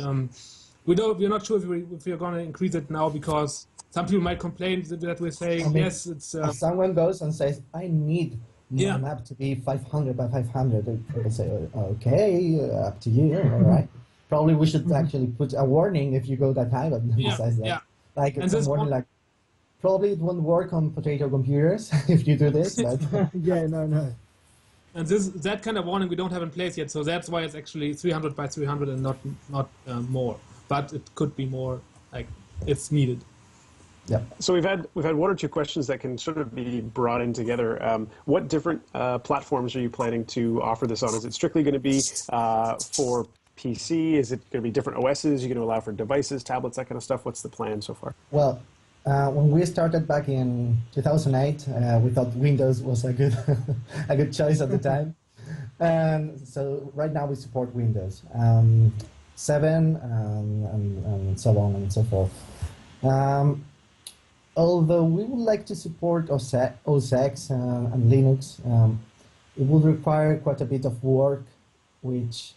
we're not sure if we're going to increase it now because some people might complain that we're saying yes. It's if someone goes and says I need my map to be 500 by 500. People say, okay, up to you. All right. Probably we should actually put a warning if you go that high, but besides that. Yeah. Like, it's a warning, like, probably it won't work on potato computers if you do this. But no. And that kind of warning we don't have in place yet, so that's why it's actually 300 by 300 and not more. But it could be more, like, if needed. Yeah. So we've had one or two questions that can sort of be brought in together. What different platforms are you planning to offer this on? Is it strictly going to be for PC? Is it going to be different OSs? Are you going to allow for devices, tablets, that kind of stuff? What's the plan so far? Well, when we started back in 2008, we thought Windows was a good a good choice at the time. And so right now we support Windows 7 and so on and so forth. Although we would like to support OS X and Linux, it would require quite a bit of work, which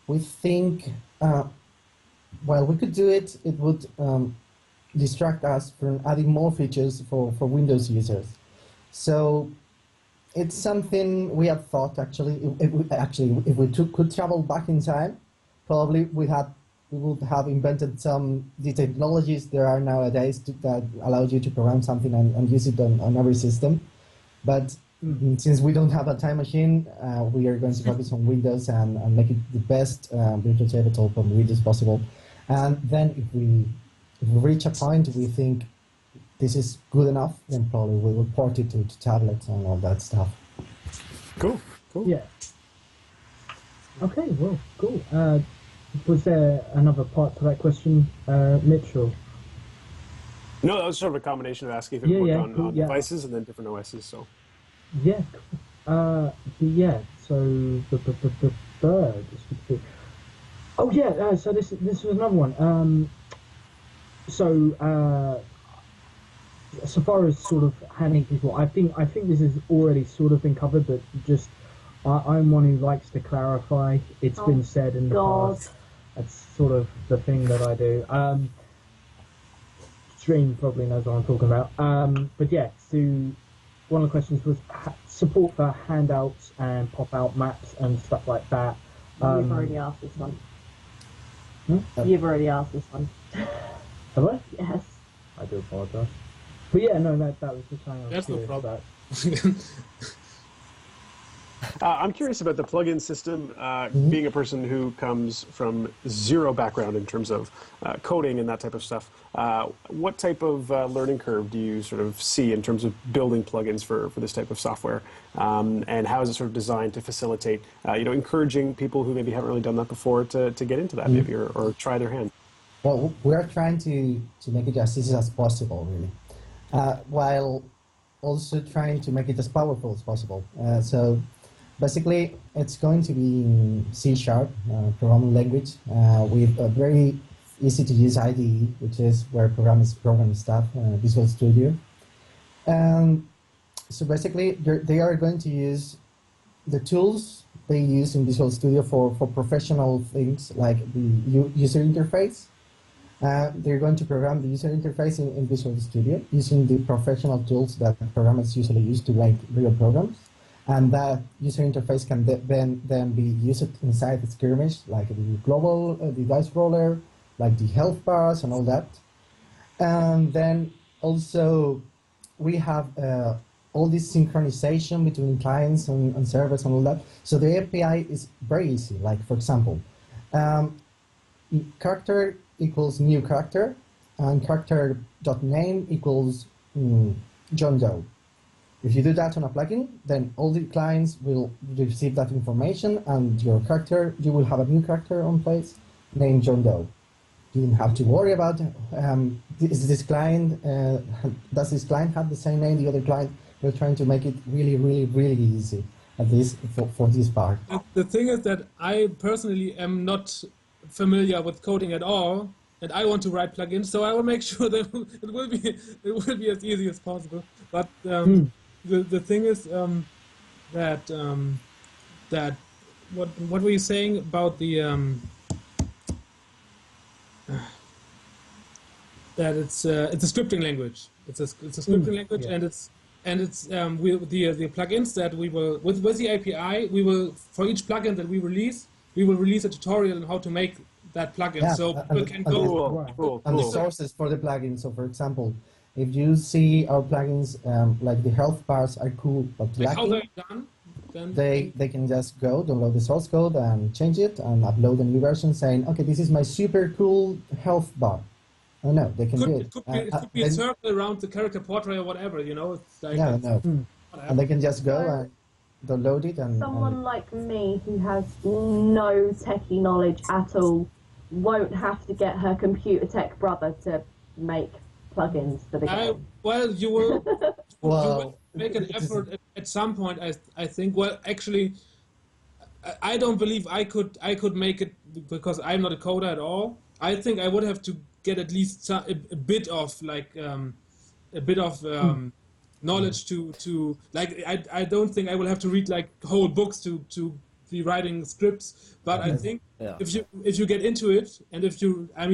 we think, while we could do it, it would distract us from adding more features for Windows users. So it's something we had thought, actually. If we could travel back in time, probably we would have invented some the technologies there are nowadays that allow you to program something and use it on every system. But since we don't have a time machine, we are going to focus on Windows and make it the best virtual tabletop on Windows possible. And then if we reach a point we think this is good enough, then probably we will port it to tablets and all that stuff. Cool. Yeah. Okay, well, cool. Was there another part to that question, Mitchell? No, that was sort of a combination of asking if it worked on devices and then different OSs. So. Yeah. Yeah. So the third. Oh yeah. So this was another one. So far as sort of handing people, I think this has already sort of been covered, but just I'm one who likes to clarify. It's been said in the past. That's sort of the thing that I do. stream probably knows what I'm talking about. But yeah, so one of the questions was support for handouts and pop-out maps and stuff like that. You've already asked this one. You've already asked this one. Have I? Yes. I do apologise. But yeah, no, that was just something I was That's no curious problem. about. I'm curious about the plugin system. Being a person who comes from zero background in terms of coding and that type of stuff, what type of learning curve do you sort of see in terms of building plugins for this type of software? And how is it sort of designed to facilitate, encouraging people who maybe haven't really done that before to get into that maybe or try their hand? Well, we're trying to make it as easy as possible, really, while also trying to make it as powerful as possible. So basically, it's going to be in C# programming language with a very easy to use IDE, which is where programmers program stuff, Visual Studio. So basically, they are going to use the tools they use in Visual Studio for professional things like the user interface. They're going to program the user interface in Visual Studio using the professional tools that programmers usually use to write real programs. And that user interface can then be used inside the Skirmish, like the global device roller, like the health bars and all that. And then also we have all this synchronization between clients and servers and all that. So the API is very easy. Like, for example, character equals new character, and character.name equals John Doe. If you do that on a plugin, then all the clients will receive that information, and your character, you will have a new character on place named John Doe. You don't have to worry about does this client have the same name the other client? We're trying to make it really, really, really easy, at least for this part. The thing is that I personally am not familiar with coding at all, and I want to write plugins, so I will make sure that it will be as easy as possible. But the thing is that what were you saying about the that it's a scripting language. It's a scripting language, yeah. and it's the plugins that we will with the API we will, for each plugin that we will release a tutorial on how to make that plugin, yeah, so people can go. Cool. And the sources for the plugin. So, for example, if you see our plugins, like the health bars are cool, but like how they're done, then they can just go download the source code and change it and upload a new version saying, okay, this is my super cool health bar. Oh no, they can do it. It could be a circle around the character portrait or whatever, It's like and they can just go and download it. And someone like me who has no techie knowledge at all won't have to get her computer tech brother to make plugins for the game. Well, you will. You will make an effort at some point. I think. Well, actually, I don't believe I could make it because I'm not a coder at all. I think I would have to get at least a bit of knowledge to like. I don't think I will have to read like whole books to be writing scripts. But I think if you get into it, and if you have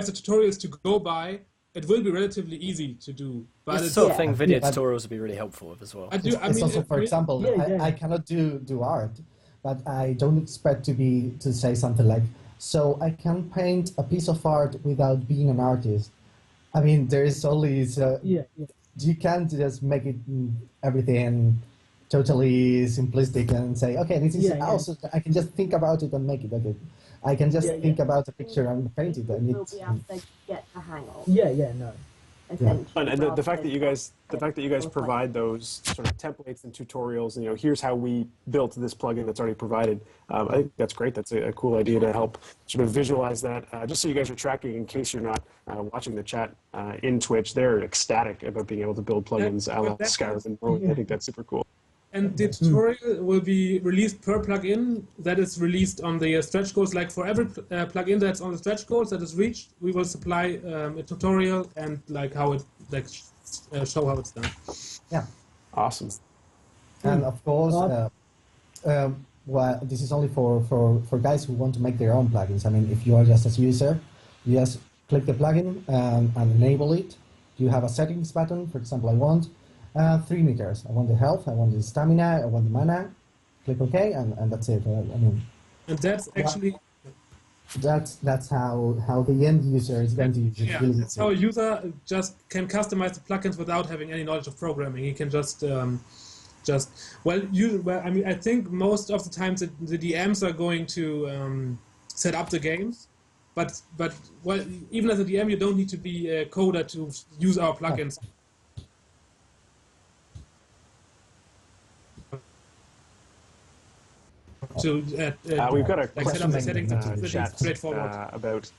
the tutorials to go by, it will be relatively easy to do. But this sort of thing, video tutorials would be really helpful with as well. It's also, for example, I cannot do art, but I don't expect to say something like, so I can paint a piece of art without being an artist. I mean, there is always you can't just make it everything totally simplistic and say, okay, this is also I can just think about it and make it. Okay, I can just think about a picture and paint it. And we'll be able to get the hang of. No. And the fact that you guys provide those sort of templates and tutorials, and here's how we built this plugin that's already provided. I think that's great. That's a cool idea to help sort of visualize that. Just so you guys are tracking, in case you're not watching the chat in Twitch, they're ecstatic about being able to build plugins a la Skyrim and Rome. I think that's super cool. And the tutorial will be released per plugin that is released on the stretch goals. Like for every plugin that's on the stretch goals that is reached, we will supply a tutorial and like how it show how it's done. Yeah, awesome. And of course, this is only for guys who want to make their own plugins. I mean, if you are just a user, you just click the plugin and enable it. You have a settings button. For example, I want 3 meters. I want the health, I want the stamina, I want the mana. Click OK, and that's it. And that's actually... That's how the end user is going to use it. Yeah, really that's how a user just can customize the plugins without having any knowledge of programming. He can just I think most of the times the DMs are going to set up the games, but well, even as a DM, you don't need to be a coder to use our plugins. We've got a set up the settings. question It's pretty straightforward. about